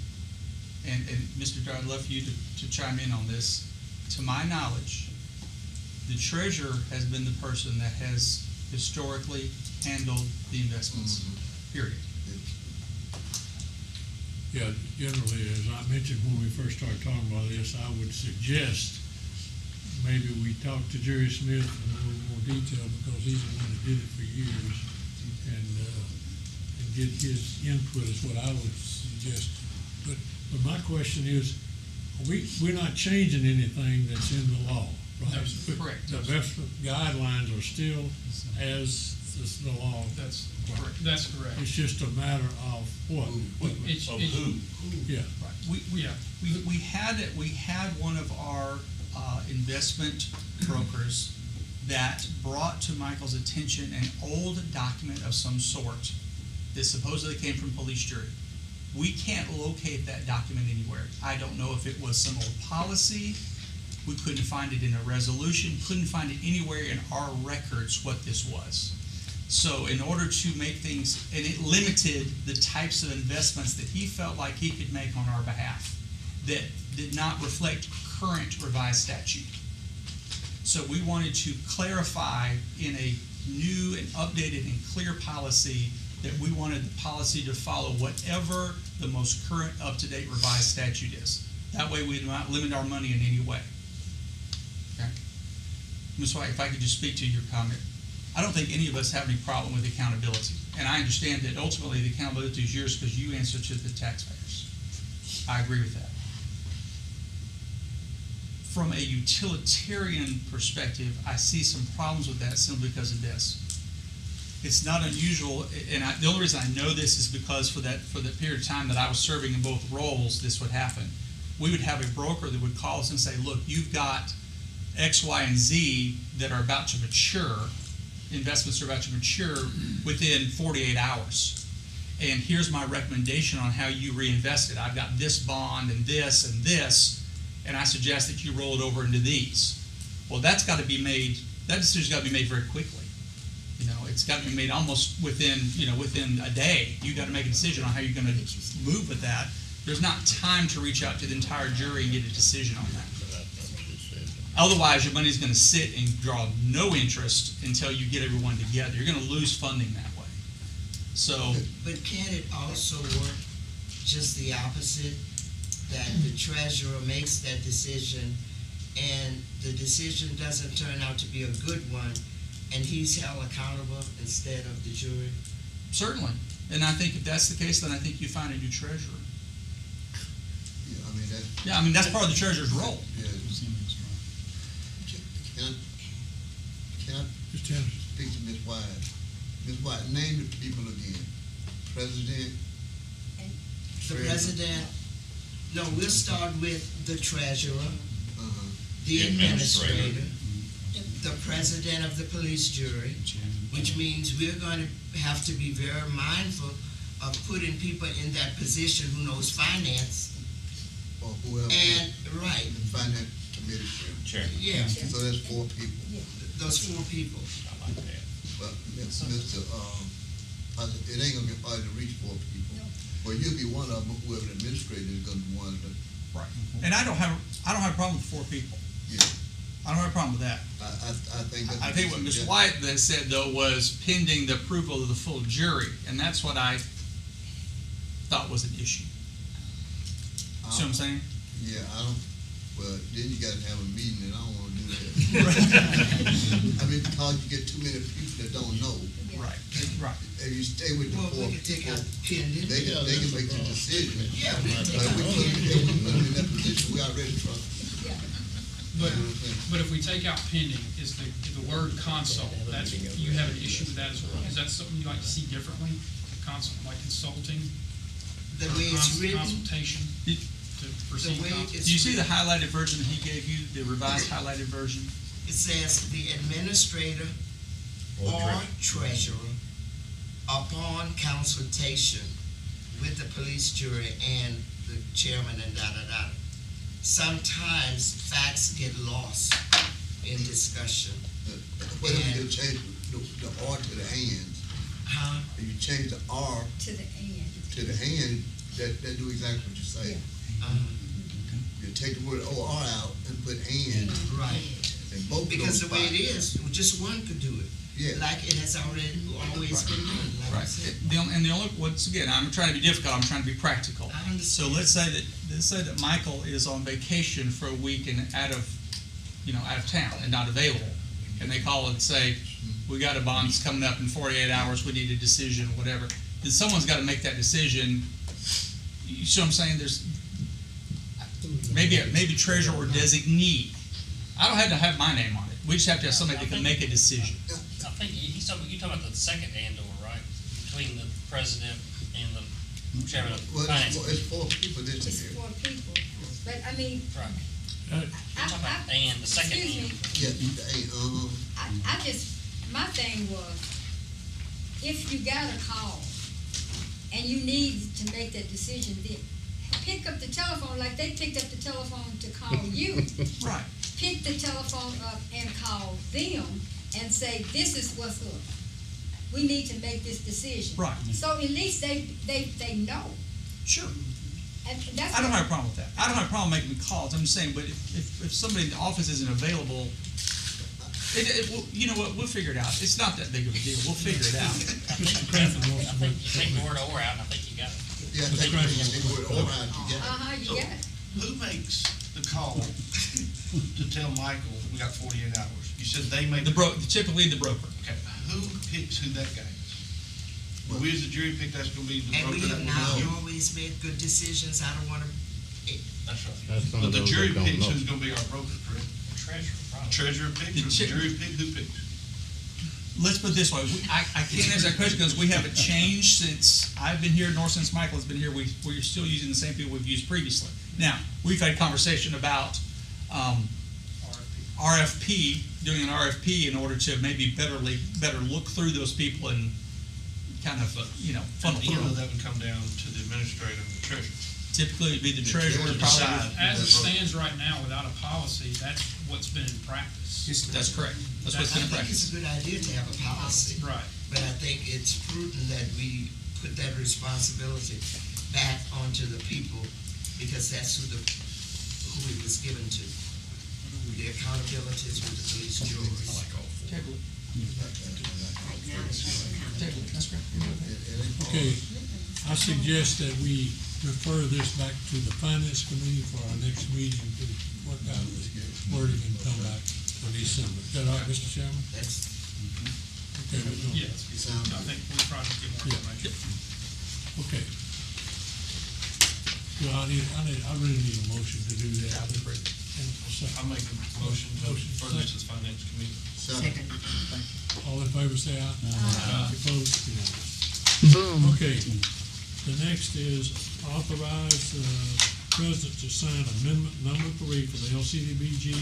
[SPEAKER 5] and Mr. Dyer, I'd love for you to chime in on this. To my knowledge, the treasurer has been the person that has historically handled the investments, period.
[SPEAKER 2] Yeah, generally, as I mentioned when we first started talking about this, I would suggest maybe we talk to Jerry Smith in a little more detail because he's the one that did it for years. And get his input is what I would suggest. But my question is, we're not changing anything that's in the law, right?
[SPEAKER 14] That's correct.
[SPEAKER 2] The investment guidelines are still as the law.
[SPEAKER 14] That's correct. That's correct.
[SPEAKER 2] It's just a matter of what?
[SPEAKER 14] It's,
[SPEAKER 1] Of
[SPEAKER 14] it's,
[SPEAKER 1] who?
[SPEAKER 2] Yeah.
[SPEAKER 5] We had one of our investment brokers that brought to Michael's attention an old document of some sort that supposedly came from police jury. We can't locate that document anywhere. I don't know if it was some old policy. We couldn't find it in a resolution, couldn't find it anywhere in our records what this was. So in order to make things, and it limited the types of investments that he felt like he could make on our behalf that did not reflect current revised statute. So we wanted to clarify in a new and updated and clear policy that we wanted the policy to follow whatever the most current up-to-date revised statute is. That way we do not limit our money in any way. Okay? Ms. White, if I could just speak to your comment. I don't think any of us have any problem with accountability. And I understand that ultimately the accountability is yours because you answer to the taxpayers. I agree with that. From a utilitarian perspective, I see some problems with that simply because of this. It's not unusual, and the only reason I know this is because for the period of time that I was serving in both roles, this would happen. We would have a broker that would call us and say, look, you've got X, Y, and Z that are about to mature, investments are about to mature within 48 hours. And here's my recommendation on how you reinvest it. I've got this bond and this, and I suggest that you roll it over into these. Well, that's got to be made, that decision's got to be made very quickly. You know, it's got to be made almost within a day. You've got to make a decision on how you're going to move with that. There's not time to reach out to the entire jury and get a decision on that. Otherwise, your money's going to sit and draw no interest until you get everyone together. You're going to lose funding that way. So,
[SPEAKER 12] But can it also work just the opposite? That the treasurer makes that decision and the decision doesn't turn out to be a good one and he's held accountable instead of the jury?
[SPEAKER 5] certainly. And I think if that's the case, then I think you find a new treasurer.
[SPEAKER 7] Yeah, I mean,
[SPEAKER 5] that's part of the treasurer's role.
[SPEAKER 7] yeah. Can I
[SPEAKER 2] Just tell us.
[SPEAKER 7] speak to Ms. White? Ms. White, name the people again. President?
[SPEAKER 12] The president, no, we'll start with the treasurer, the administrator, the president of the police jury, which means we're going to have to be very mindful of putting people in that position who knows finance.
[SPEAKER 7] Or whoever.
[SPEAKER 12] And, right,
[SPEAKER 7] The finance committee chair.
[SPEAKER 12] yeah,
[SPEAKER 7] So that's 4 people.
[SPEAKER 12] those 4 people.
[SPEAKER 7] But Mr. It ain't gonna be hard to reach 4 people. Well, you'll be one of them, whoever the administrator is gonna be one of them.
[SPEAKER 5] Right. And I don't have a problem with 4 people.
[SPEAKER 7] Yeah.
[SPEAKER 5] I don't have a problem with that.
[SPEAKER 7] I think that's.
[SPEAKER 5] I think what Ms. White then said, though, was pending the approval of the full jury, and that's what I thought was an issue. See what I'm saying?
[SPEAKER 7] Yeah, well, then you gotta have a meeting, and I don't wanna do that. I mean, because you get too many people that don't know.
[SPEAKER 5] Right.
[SPEAKER 7] If you stay with the
[SPEAKER 12] Well,
[SPEAKER 7] 4
[SPEAKER 12] we could take
[SPEAKER 7] people,
[SPEAKER 12] out pending.
[SPEAKER 7] they can make the decision.
[SPEAKER 12] Yeah, we can take
[SPEAKER 7] But
[SPEAKER 12] out
[SPEAKER 7] we put
[SPEAKER 12] pending.
[SPEAKER 7] them in that position, we already trust.
[SPEAKER 14] But if we take out pending, is the word consult, that's, you have an issue with that as well? Is that something you'd like to see differently? Consult, like consulting?
[SPEAKER 12] The way it's written,
[SPEAKER 14] Consultation? to proceed.
[SPEAKER 12] way it's
[SPEAKER 5] Do you see the
[SPEAKER 12] written,
[SPEAKER 5] highlighted version that he gave you, the revised highlighted version?
[SPEAKER 12] it says the administrator
[SPEAKER 1] Or
[SPEAKER 12] or treasurer, upon consultation with the police jury and the chairman and da-da-da. Sometimes facts get lost in discussion.
[SPEAKER 7] What if you change the R to the hands?
[SPEAKER 12] Huh?
[SPEAKER 7] If you change the R
[SPEAKER 15] To the end.
[SPEAKER 7] to the hand, that do exactly what you say. You take the word OR out and put and,
[SPEAKER 12] Right.
[SPEAKER 7] and both of
[SPEAKER 12] Because
[SPEAKER 7] those
[SPEAKER 12] the way it
[SPEAKER 7] spots.
[SPEAKER 12] is, just one could do it.
[SPEAKER 7] Yeah.
[SPEAKER 12] Like it has already, always been done, like I
[SPEAKER 5] Right.
[SPEAKER 12] said.
[SPEAKER 5] And the only, once again, I'm trying to be difficult, I'm trying to be practical.
[SPEAKER 12] I understand.
[SPEAKER 5] So let's say that Michael is on vacation for a week and out of town and not available. And they call and say, we got a bond that's coming up in 48 hours, we need a decision, whatever. Then someone's got to make that decision. You see what I'm saying? There's maybe treasurer or designee. I don't have to have my name on it. We just have to have somebody that can make a decision.
[SPEAKER 3] I think you're talking about the second and/or, right? Between the president and the chairman of the
[SPEAKER 7] Well,
[SPEAKER 3] finance.
[SPEAKER 7] it's four people this
[SPEAKER 15] It's
[SPEAKER 7] year.
[SPEAKER 15] for people, but I mean,
[SPEAKER 3] Right.
[SPEAKER 2] Uh,
[SPEAKER 3] You're talking about and, the second
[SPEAKER 15] excuse me,
[SPEAKER 3] and.
[SPEAKER 7] Yeah, hey,
[SPEAKER 15] I just, my thing was, if you got a call and you need to make that decision, then pick up the telephone like they picked up the telephone to call you.
[SPEAKER 5] Right.
[SPEAKER 15] Pick the telephone up and call them and say, this is what's up. We need to make this decision.
[SPEAKER 5] Right.
[SPEAKER 15] So at least they know.
[SPEAKER 5] Sure.
[SPEAKER 15] And that's.
[SPEAKER 5] I don't have a problem with that. I don't have a problem making the calls. I'm just saying, but if somebody in the office isn't available, you know what, we'll figure it out. It's not that big of a deal. We'll figure it out.
[SPEAKER 2] Mr. Crawford wants to make.
[SPEAKER 3] You take the word or out, and I think you got it.
[SPEAKER 7] yeah, take the word OR out, you get it.
[SPEAKER 15] You got it.
[SPEAKER 10] Who makes the call to tell Michael we got 48 hours? You said they make.
[SPEAKER 5] Typically the broker.
[SPEAKER 10] Okay, who picks who that guy is? Well, we as the jury pick that's gonna be the
[SPEAKER 12] And we
[SPEAKER 10] broker
[SPEAKER 12] have
[SPEAKER 10] that
[SPEAKER 12] not
[SPEAKER 10] will know.
[SPEAKER 12] always made good decisions. I don't wanna,
[SPEAKER 10] That's right.
[SPEAKER 4] That's some
[SPEAKER 10] But
[SPEAKER 4] of
[SPEAKER 10] the
[SPEAKER 4] those
[SPEAKER 10] jury
[SPEAKER 4] that don't
[SPEAKER 10] picks
[SPEAKER 4] know.
[SPEAKER 10] who's gonna be our broker, correct?
[SPEAKER 3] Treasurer, probably.
[SPEAKER 10] Treasurer picks, or the jury pick, who picks?
[SPEAKER 5] Let's put it this way, I can't answer that question because we haven't changed since I've been here, nor since Michael has been here. We're still using the same people we've used previously. Now, we've had conversation about RFP, doing an RFP in order to maybe better look through those people and kind of, funnel
[SPEAKER 10] You know,
[SPEAKER 5] through.
[SPEAKER 10] that would come down to the administrator and the treasurer.
[SPEAKER 5] Typically, it'd be the treasurer,
[SPEAKER 10] treasurer
[SPEAKER 5] probably.
[SPEAKER 10] decide.
[SPEAKER 14] As it stands right now, without a policy, that's what's been in practice.
[SPEAKER 5] That's correct. That's what's
[SPEAKER 12] I
[SPEAKER 5] been in
[SPEAKER 12] think
[SPEAKER 5] practice.
[SPEAKER 12] it's a good idea to have a policy.
[SPEAKER 14] Right.
[SPEAKER 12] But I think it's prudent that we put that responsibility back onto the people, because that's who it was given to. The accountability is with the police juries.
[SPEAKER 5] Table it. Table it. That's correct.
[SPEAKER 2] Okay, I suggest that we refer this back to the finance committee for our next meeting to work out the wording and come back for December. Is that all right, Mr. Chairman?
[SPEAKER 12] That's,
[SPEAKER 2] Okay, we're doing
[SPEAKER 14] Yeah, I think we probably get more
[SPEAKER 2] Yeah.
[SPEAKER 14] information.
[SPEAKER 2] okay. Well, I really need a motion to do that. And so,
[SPEAKER 10] I make a motion to
[SPEAKER 2] Motion.
[SPEAKER 10] further this finance committee.
[SPEAKER 7] Second.
[SPEAKER 2] all in favor, say aye. Opposed? Unanimous.
[SPEAKER 13] Boom.
[SPEAKER 2] Okay, the next is authorize the president to sign amendment number 3 for the LCDBG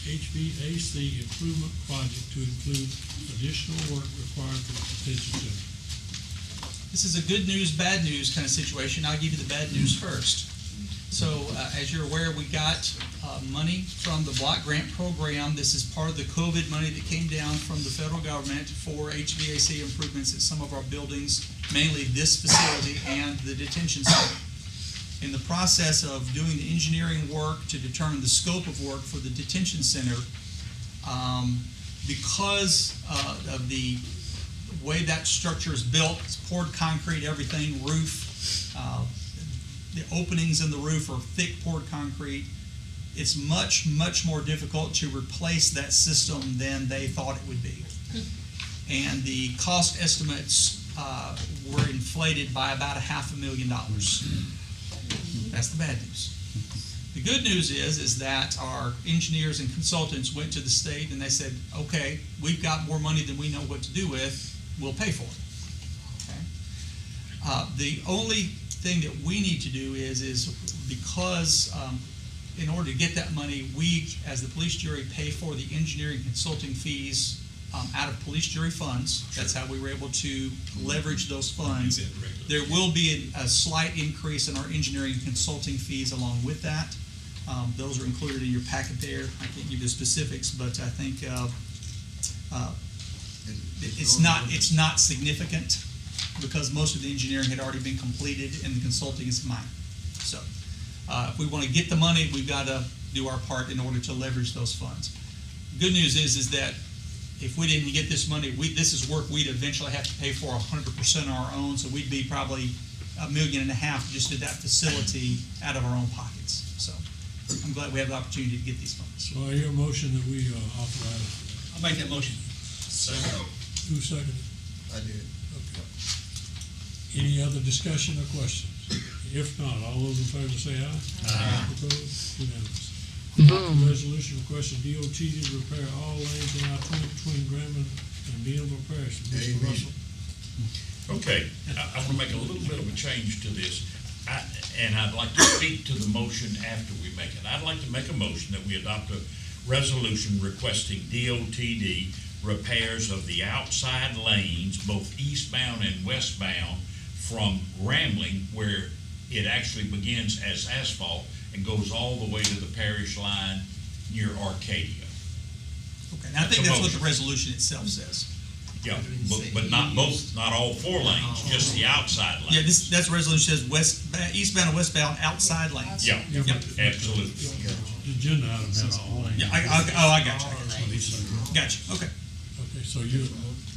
[SPEAKER 2] HVAC improvement project to include additional work required for the detention center.
[SPEAKER 5] This is a good news, bad news kind of situation. I'll give you the bad news first. So, as you're aware, we got money from the block grant program. This is part of the COVID money that came down from the federal government for HVAC improvements at some of our buildings, mainly this facility and the detention center. In the process of doing the engineering work to determine the scope of work for the detention center, because of the way that structure is built, it's poured concrete, everything, roof, the openings in the roof are thick poured concrete. It's much, much more difficult to replace that system than they thought it would be. And the cost estimates were inflated by about $500,000. That's the bad news. The good news is that our engineers and consultants went to the state and they said, okay, we've got more money than we know what to do with, we'll pay for it. Okay? The only thing that we need to do is because, in order to get that money, we, as the police jury, pay for the engineering consulting fees out of police jury funds. That's how we were able to leverage those funds. There will be a slight increase in our engineering consulting fees along with that. Those are included in your packet there. I can't give you the specifics, but I think it's not significant because most of the engineering had already been completed and the consulting is minor. So if we want to get the money, we've got to do our part in order to leverage those funds. Good news is that if we didn't get this money, this is work we'd eventually have to pay for 100% on our own, so we'd be probably $1.5 million just at that facility out of our own pockets. So I'm glad we have the opportunity to get these funds.
[SPEAKER 2] So I hear a motion that we authorize.
[SPEAKER 6] I'll make that motion.
[SPEAKER 2] Who seconded?
[SPEAKER 7] I did.
[SPEAKER 2] Okay. Any other discussion or questions? If not, all those in favor say aye. Aye. Opposed? Unanimous.
[SPEAKER 13] Boom.
[SPEAKER 2] Resolution requesting DOT to repair all lanes in I-20 between Grambling and Bienville Parish. Mr.
[SPEAKER 7] Amen.
[SPEAKER 2] Russell.
[SPEAKER 1] Okay, I want to make a little bit of a change to this, and I'd like to speak to the motion after we make it. I'd like to make a motion that we adopt a resolution requesting DOTD repairs of the outside lanes, both eastbound and westbound, from Grambling, where it actually begins as asphalt and goes all the way to the parish line near Arcadia.
[SPEAKER 5] Okay, now I think that's what the resolution itself says.
[SPEAKER 1] Yeah, but not both, not all 4 lanes, just the outside lanes.
[SPEAKER 5] Yeah, that's resolution says eastbound and westbound outside lanes.
[SPEAKER 1] Yeah,
[SPEAKER 5] Yep.
[SPEAKER 1] absolutely.
[SPEAKER 2] The agenda item has all lanes.
[SPEAKER 5] Yeah, I got you. Gotcha, okay.
[SPEAKER 2] Okay, so you're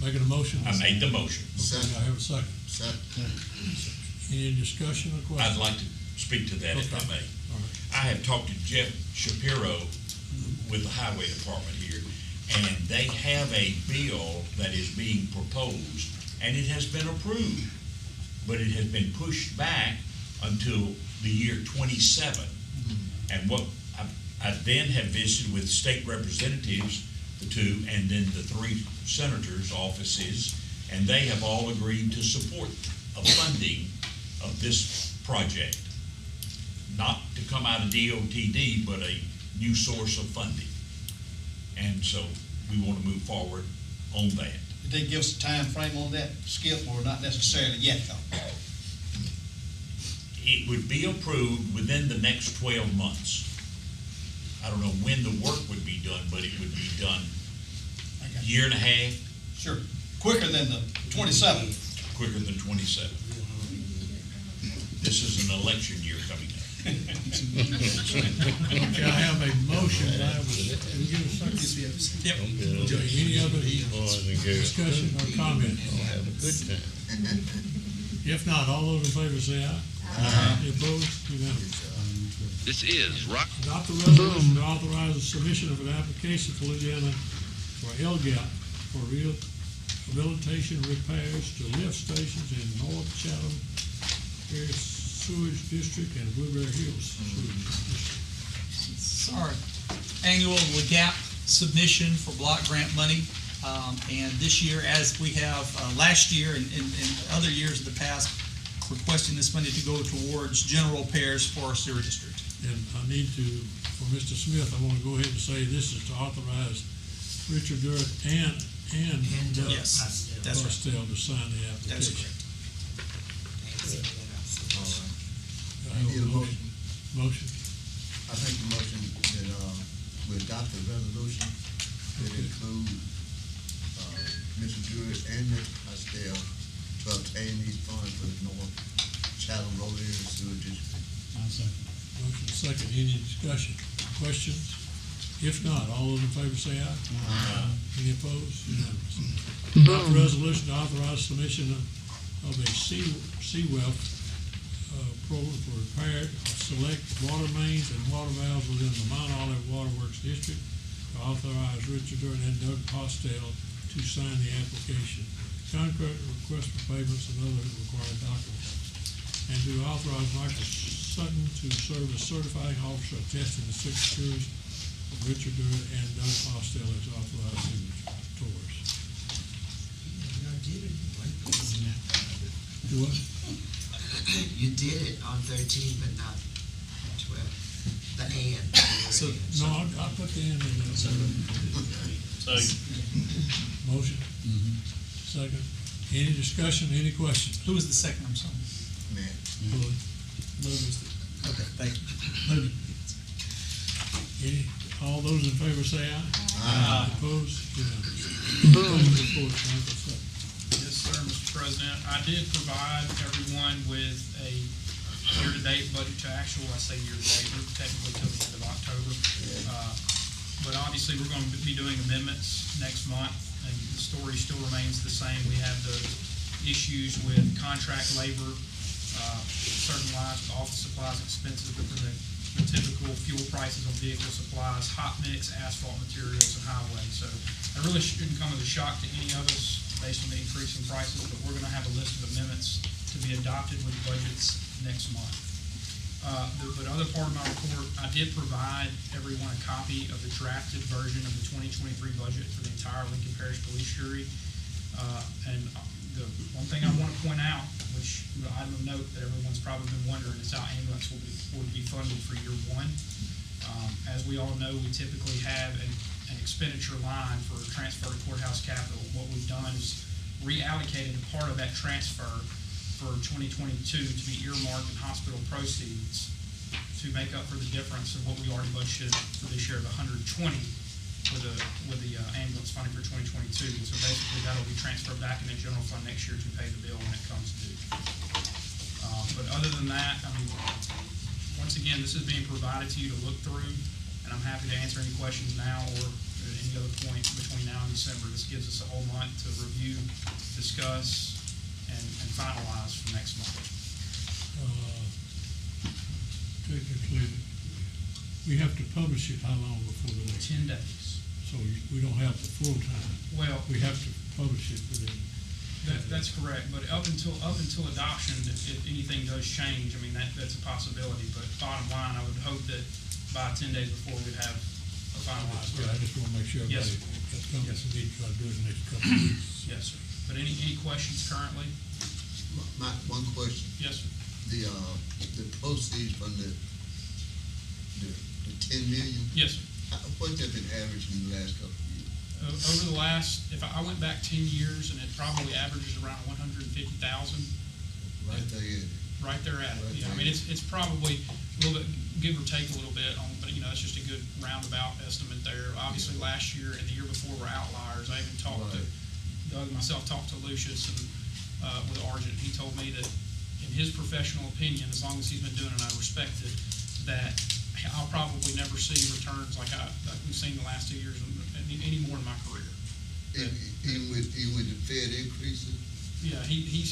[SPEAKER 2] making a motion?
[SPEAKER 1] I made the motion.
[SPEAKER 2] Okay, I have a second.
[SPEAKER 7] Second.
[SPEAKER 2] Any discussion or question?
[SPEAKER 1] I'd like to speak to that if I may.
[SPEAKER 2] All right.
[SPEAKER 1] I have talked to Jeff Shapiro with the highway department here, and they have a bill that is being proposed, and it has been approved, but it has been pushed back until the year 27. And what I then have visited with state representatives, the 2, and then the 3 senators' offices, and they have all agreed to support a funding of this project. Not to come out of DOTD, but a new source of funding. And so we want to move forward on that.
[SPEAKER 6] Did they give us a time frame on that, Skip, or not necessarily yet, though?
[SPEAKER 1] It would be approved within the next 12 months. I don't know when the work would be done, but it would be done a year and a half.
[SPEAKER 6] Sure. Quicker than the 27.
[SPEAKER 1] Quicker than 27. This is an election year coming up.
[SPEAKER 2] Okay, I have a motion. I have can we get a second?
[SPEAKER 5] Yep.
[SPEAKER 2] Okay, any other discussion or comment?
[SPEAKER 4] Have a good time.
[SPEAKER 2] If not, all those in favor say aye. Aye. Any opposed? Unanimous.
[SPEAKER 13] This is Rock.
[SPEAKER 2] Adopt the resolution to authorize the submission of an application for Louisiana for LGAP for rehabilitation repairs to lift stations in North Chatham Parish Sewage District and Blueberry Hills Sewage District.
[SPEAKER 5] It's our annual LGAP submission for block grant money. And this year, as we have last year and other years in the past, requesting this money to go towards general repairs for our sewer district.
[SPEAKER 2] And I need to, for Mr. Smith, I want to go ahead and say this is to authorize Richard Durrett and
[SPEAKER 5] Yes, that's right.
[SPEAKER 2] Barstow to sign the application.
[SPEAKER 5] That's correct.
[SPEAKER 2] I have a motion. Motion.
[SPEAKER 7] I think the motion that, we adopt the resolution that include, Mr. Druid and Mr. Costello to obtain these funds for the North Chatham Road Area Sewer District.
[SPEAKER 2] Motion second. Any discussion? Questions? If not, all those in favor say aye. Aye. Any opposed? Unanimous. Adopt the resolution to authorize submission of a CWEF program for repair of select water mains and water valves within the Mount Olive Waterworks District. To authorize Richard Durrett and Doug Costello to sign the application, concurrent request for payments and other required documents. And to authorize Michael Sutton to serve as certifying officer attesting the signatures of Richard Durrett and Doug Costello as authorized signatories. Do what?
[SPEAKER 12] You did it on 13, but not 12. The and.
[SPEAKER 2] So, no, I put the and in there. Motion? Second. Any discussion, any questions?
[SPEAKER 5] Who was the second, I'm sorry?
[SPEAKER 7] Man.
[SPEAKER 2] Lloyd. Lloyd was the,
[SPEAKER 5] Okay, thank you.
[SPEAKER 2] Lloyd. All those in favor say aye.
[SPEAKER 7] Aye.
[SPEAKER 2] Opposed? Unanimous. Report, Michael, second.
[SPEAKER 14] Yes, sir, Mr. President. I did provide everyone with a year-to-date budget to actual. I say year-to-date, we're technically till the end of October. But obviously, we're going to be doing amendments next month, and the story still remains the same. We have the issues with contract labor, certain lines with office supplies expenses, but then the typical fuel prices on vehicle supplies, hot mix, asphalt materials, and highway. So that really shouldn't come as a shock to any of us based on the increase in prices, but we're gonna have a list of amendments to be adopted with budgets next month. But other part of my report, I did provide everyone a copy of the drafted version of the 2023 budget for the entire Lincoln Parish Police Jury. And the one thing I want to point out, which the item of note that everyone's probably been wondering, is how ambulance will be funded for year one. As we all know, we typically have an expenditure line for transfer to courthouse capital. What we've done is reallocated a part of that transfer for 2022 to be earmarked in hospital proceeds to make up for the difference of what we already budgeted for this year of 120 with the ambulance funding for 2022. So basically, that'll be transferred back in the general fund next year to pay the bill when it comes due. But other than that, I mean, once again, this is being provided to you to look through, and I'm happy to answer any questions now or at any other point between now and December. This gives us a whole month to review, discuss, and finalize for next month.
[SPEAKER 2] Technically, we have to publish it how long before the next?
[SPEAKER 14] 10 days.
[SPEAKER 2] So we don't have the full time.
[SPEAKER 14] Well,
[SPEAKER 2] We have to publish it within.
[SPEAKER 14] that's correct, but up until adoption, if anything does change, I mean, that's a possibility, but bottom line, I would hope that by 10 days before we'd have a finalized.
[SPEAKER 2] Yeah, I just want to make sure
[SPEAKER 14] Yes,
[SPEAKER 2] everybody
[SPEAKER 14] sir.
[SPEAKER 2] that's coming
[SPEAKER 14] Yes,
[SPEAKER 2] to
[SPEAKER 14] sir.
[SPEAKER 2] me, try to do it in the next couple of weeks.
[SPEAKER 14] Yes, sir. But any questions currently?
[SPEAKER 7] My, one question,
[SPEAKER 14] Yes, sir.
[SPEAKER 7] the proceeds from the 10 million,
[SPEAKER 14] Yes, sir.
[SPEAKER 7] what's that been averaging the last couple of years?
[SPEAKER 14] Over the last, if I went back 10 years, and it probably averages around 150,000.
[SPEAKER 7] Right there, yeah.
[SPEAKER 14] Right there at it.
[SPEAKER 7] Right
[SPEAKER 14] Yeah, I mean, it's probably a little bit, give or take a little bit on, but that's just a good roundabout estimate there. Obviously, last year and the year before were outliers. I even talked to Doug and myself, talked to Lucius and, with Argent. He told me that in his professional opinion, as long as he's been doing it, I respect it, that I'll probably never see returns like we've seen the last 2 years any more in my career.
[SPEAKER 7] Even with the Fed increases?
[SPEAKER 14] Yeah, he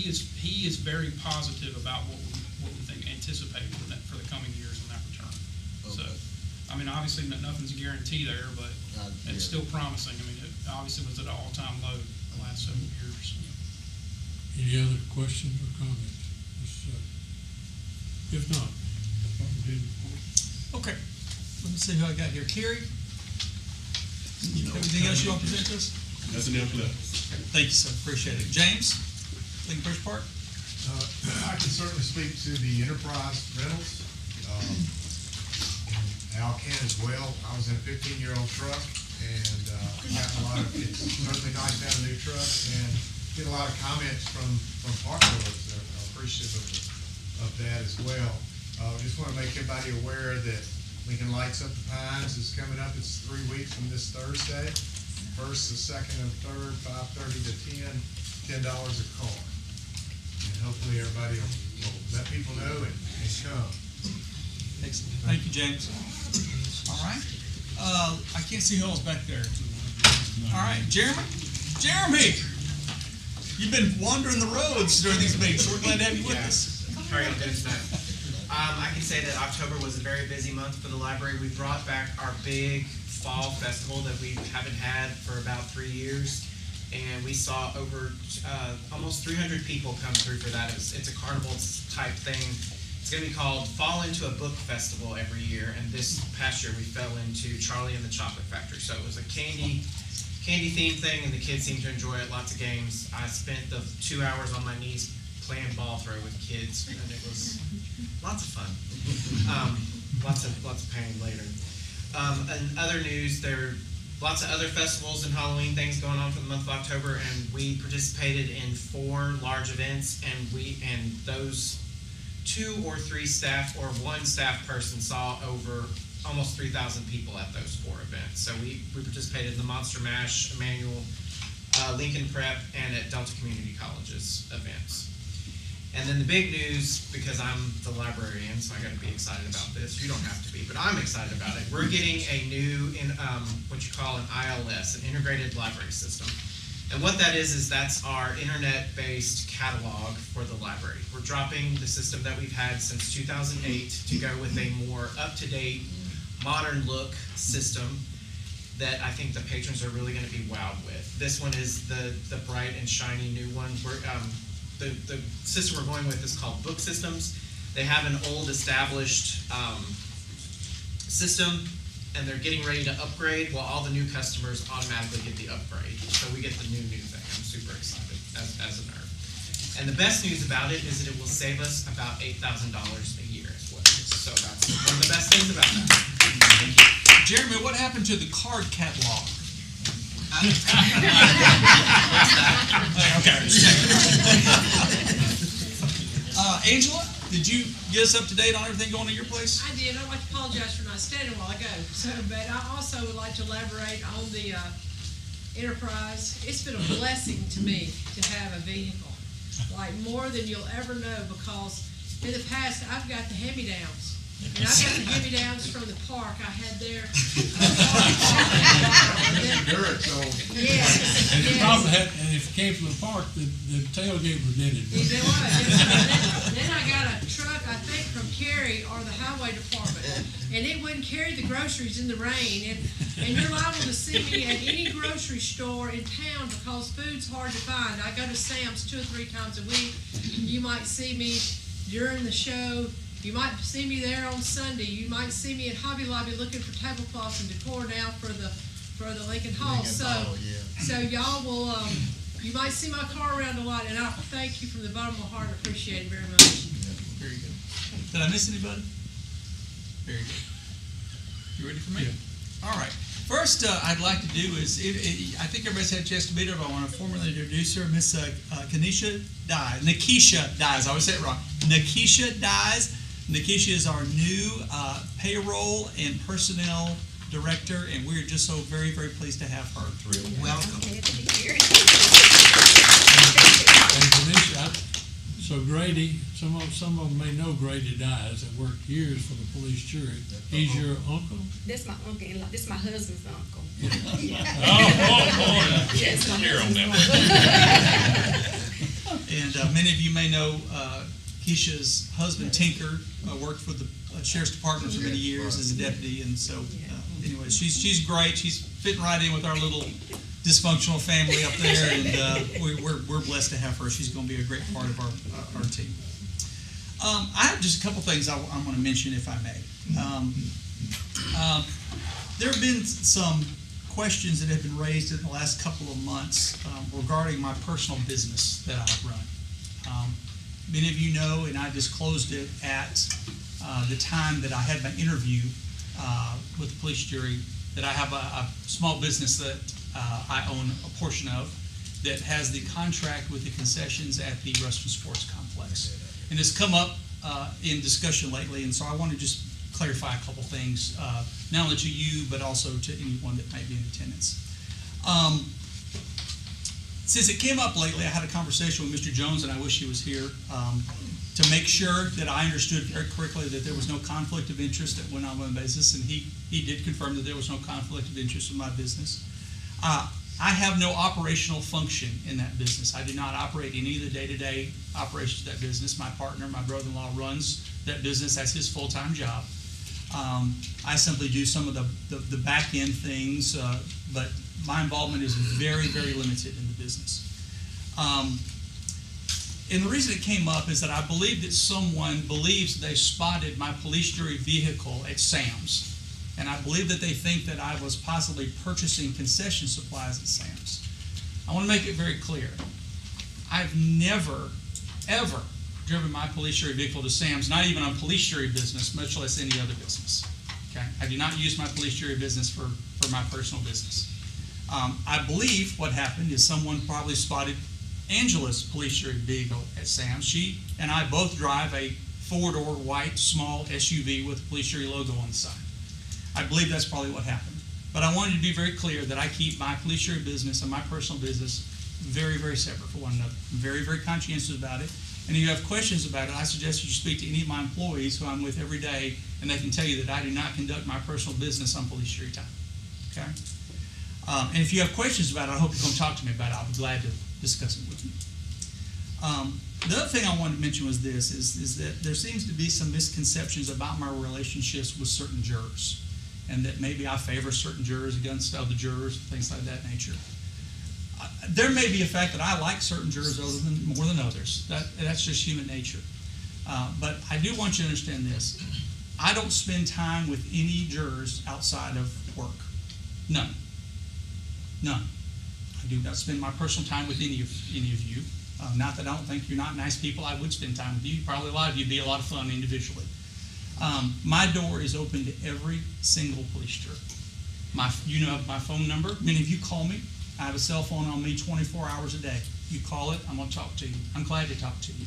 [SPEAKER 14] is very positive about what we think anticipate for the coming years in that return. So,
[SPEAKER 7] Okay.
[SPEAKER 14] I mean, obviously nothing's a guarantee there, but it's still promising. I mean, it obviously was at an all-time low the last several years.
[SPEAKER 2] Any other questions or comments? If not, Department head report.
[SPEAKER 5] Okay, let me see who I got here. Carrie? Anything else you want to present to us?
[SPEAKER 16] Nothing else left.
[SPEAKER 5] Thank you, sir, appreciate it. James, Lincoln Parish Park?
[SPEAKER 16] I can certainly speak to the enterprise rentals. Al can as well. I was in a 15-year-old truck and got a lot of, it's certainly nice to have a new truck and get a lot of comments from park goers that are appreciative of that as well. Just want to make everybody aware that Lincoln Lights Up the Pines is coming up. It's 3 weeks from this Thursday. First, the second, and third, 5:30 to 10, $10 a car. And hopefully everybody will let people know and come.
[SPEAKER 5] Excellent. Thank you, James. All right. I can't see who else back there. All right, Jeremy? Jeremy! You've been wandering the roads during these meetings, so we're glad to have you with us.
[SPEAKER 17] How are you doing tonight? I can say that October was a very busy month for the library. We brought back our big fall festival that we haven't had for about 3 years. And we saw over almost 300 people come through for that. It's a carnival type thing. It's going to be called Fall Into a Book Festival every year. And this past year we fell into Charlie and the Chocolate Factory. So it was a candy theme thing, and the kids seemed to enjoy it. Lots of games. I spent the 2 hours on my knees playing ball throw with kids, and it was lots of fun. Lots of pain later. And other news, there are lots of other festivals and Halloween things going on for the month of October, and we participated in 4 large events, and those 2 or 3 staff or 1 staff person saw over almost 3,000 people at those 4 events. So we participated in the Monster Mash, Emmanuel, Lincoln Prep, and at Delta Community College's events. And then the big news, because I'm the librarian, so I got to be excited about this. You don't have to be, but I'm excited about it. We're getting a new, what you call an ILS, an integrated library system. And what that is that's our internet-based catalog for the library. We're dropping the system that we've had since 2008 to go with a more up-to-date, modern look system that I think the patrons are really going to be wowed with. This one is the bright and shiny new one. The system we're going with is called Book Systems. They have an old established system, and they're getting ready to upgrade. Well, all the new customers automatically get the upgrade, so we get the new thing. I'm super excited as a nerd. And the best news about it is that it will save us about $8,000 a year is what it is. So that's one of the best things about that. Thank you.
[SPEAKER 5] Jeremy, what happened to the card catalog? Okay. Angela, did you get us up to date on everything going on in your place?
[SPEAKER 15] I did. I'd like to apologize for not standing a while ago. But I also would like to elaborate on the Enterprise. It's been a blessing to me to have a vehicle, like more than you'll ever know, because in the past I've got the hand-me-downs. And I got the hand-me-downs from the park I had there. Yes.
[SPEAKER 2] And the problem had, and if it came from the park, the tailgate was dented.
[SPEAKER 15] There was. Then I got a truck, I think from Cary or the highway department, and it wouldn't carry the groceries in the rain. And you're liable to see me at any grocery store in town because food's hard to find. I go to Sam's 2 or 3 times a week. You might see me during the show. You might see me there on Sunday. You might see me at Hobby Lobby looking for tablecloths and decor now for the Lincoln Hall. So y'all will, you might see my car around a lot, and I thank you from the bottom of my heart. I appreciate it very much.
[SPEAKER 5] Very good. Did I miss anybody? Very good. You ready for me? Yeah. All right. First, I'd like to do is, I think everybody's had a chance to meet her, but I want to formally introduce her, Miss Nikisha Dyes. I always say it wrong. Nikisha Dyes. Nikisha is our new payroll and personnel director, and we're just so very, very pleased to have her.
[SPEAKER 12] Welcome.
[SPEAKER 2] And Tanisha, so Grady, some of them may know Grady Dyes that worked years for the police jury. He's your uncle?
[SPEAKER 18] This my uncle-in-law. This my husband's uncle.
[SPEAKER 1] Yes, clear on that.
[SPEAKER 5] And many of you may know Keisha's husband, Tinker, worked for the Sheriff's Department for many years as a deputy, and so anyway, she's great. She's fitting right in with our little dysfunctional family up there, and we're blessed to have her. She's going to be a great part of our team. I have just a couple things I want to mention, if I may. There have been some questions that have been raised in the last couple of months regarding my personal business that I run. Many of you know, and I disclosed it at the time that I had my interview with the police jury, that I have a small business that I own a portion of that has the contract with the concessions at the Ruston Sports Complex. And it's come up in discussion lately, and so I want to just clarify a couple things, not only to you, but also to anyone that might be in attendance. Since it came up lately, I had a conversation with Mr. Jones, and I wish he was here, to make sure that I understood very correctly that there was no conflict of interest that went on with my business, and he did confirm that there was no conflict of interest in my business. I have no operational function in that business. I do not operate any of the day-to-day operations of that business. My partner, my brother-in-law, runs that business. That's his full-time job. I simply do some of the back-end things, but my involvement is very, very limited in the business. And the reason it came up is that I believe that someone believes they spotted my police jury vehicle at Sam's. And I believe that they think that I was possibly purchasing concession supplies at Sam's. I want to make it very clear. I've never ever driven my police jury vehicle to Sam's, not even on police jury business, much less any other business. Okay? I do not use my police jury business for my personal business. I believe what happened is someone probably spotted Angela's police jury vehicle at Sam's. She and I both drive a four-door white small SUV with a police jury logo on the side. I believe that's probably what happened. But I wanted to be very clear that I keep my police jury business and my personal business very, very separate from one another. I'm very, very conscientious about it. And if you have questions about it, I suggest that you speak to any of my employees who I'm with every day, and they can tell you that I do not conduct my personal business on police jury time. Okay? And if you have questions about it, I hope you're going to talk to me about it. I'll be glad to discuss it with you. The other thing I wanted to mention was this, is that there seems to be some misconceptions about my relationships with certain jurors, and that maybe I favor certain jurors against other jurors, things like that nature. There may be a fact that I like certain jurors more than others. That's just human nature. But I do want you to understand this. I don't spend time with any jurors outside of work. None. None. I do not spend my personal time with any of you. Not that I don't think you're not nice people. I would spend time with you. Probably a lot of you would be a lot of fun individually. My door is open to every single police juror. You know my phone number. Many of you call me. I have a cell phone on me 24 hours a day. You call it, I'm going to talk to you. I'm glad to talk to you.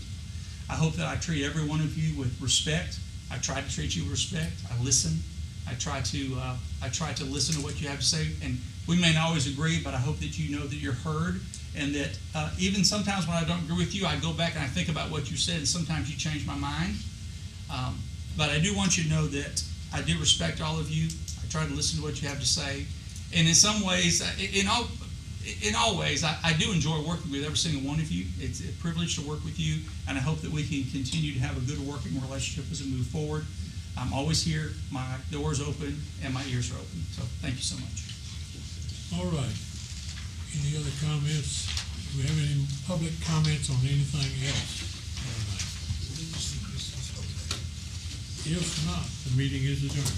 [SPEAKER 5] I hope that I treat every one of you with respect. I try to treat you with respect. I listen. I try to listen to what you have to say. And we may not always agree, but I hope that you know that you're heard, and that even sometimes when I don't agree with you, I go back and I think about what you said, and sometimes you change my mind. But I do want you to know that I do respect all of you. I try to listen to what you have to say. And in some ways, in all ways, I do enjoy working with every single one of you. It's a privilege to work with you, and I hope that we can continue to have a good working relationship as we move forward. I'm always here. My door's open, and my ears are open. So thank you so much.
[SPEAKER 2] All right. Any other comments? Do we have any public comments on anything else? If not, the meeting is adjourned.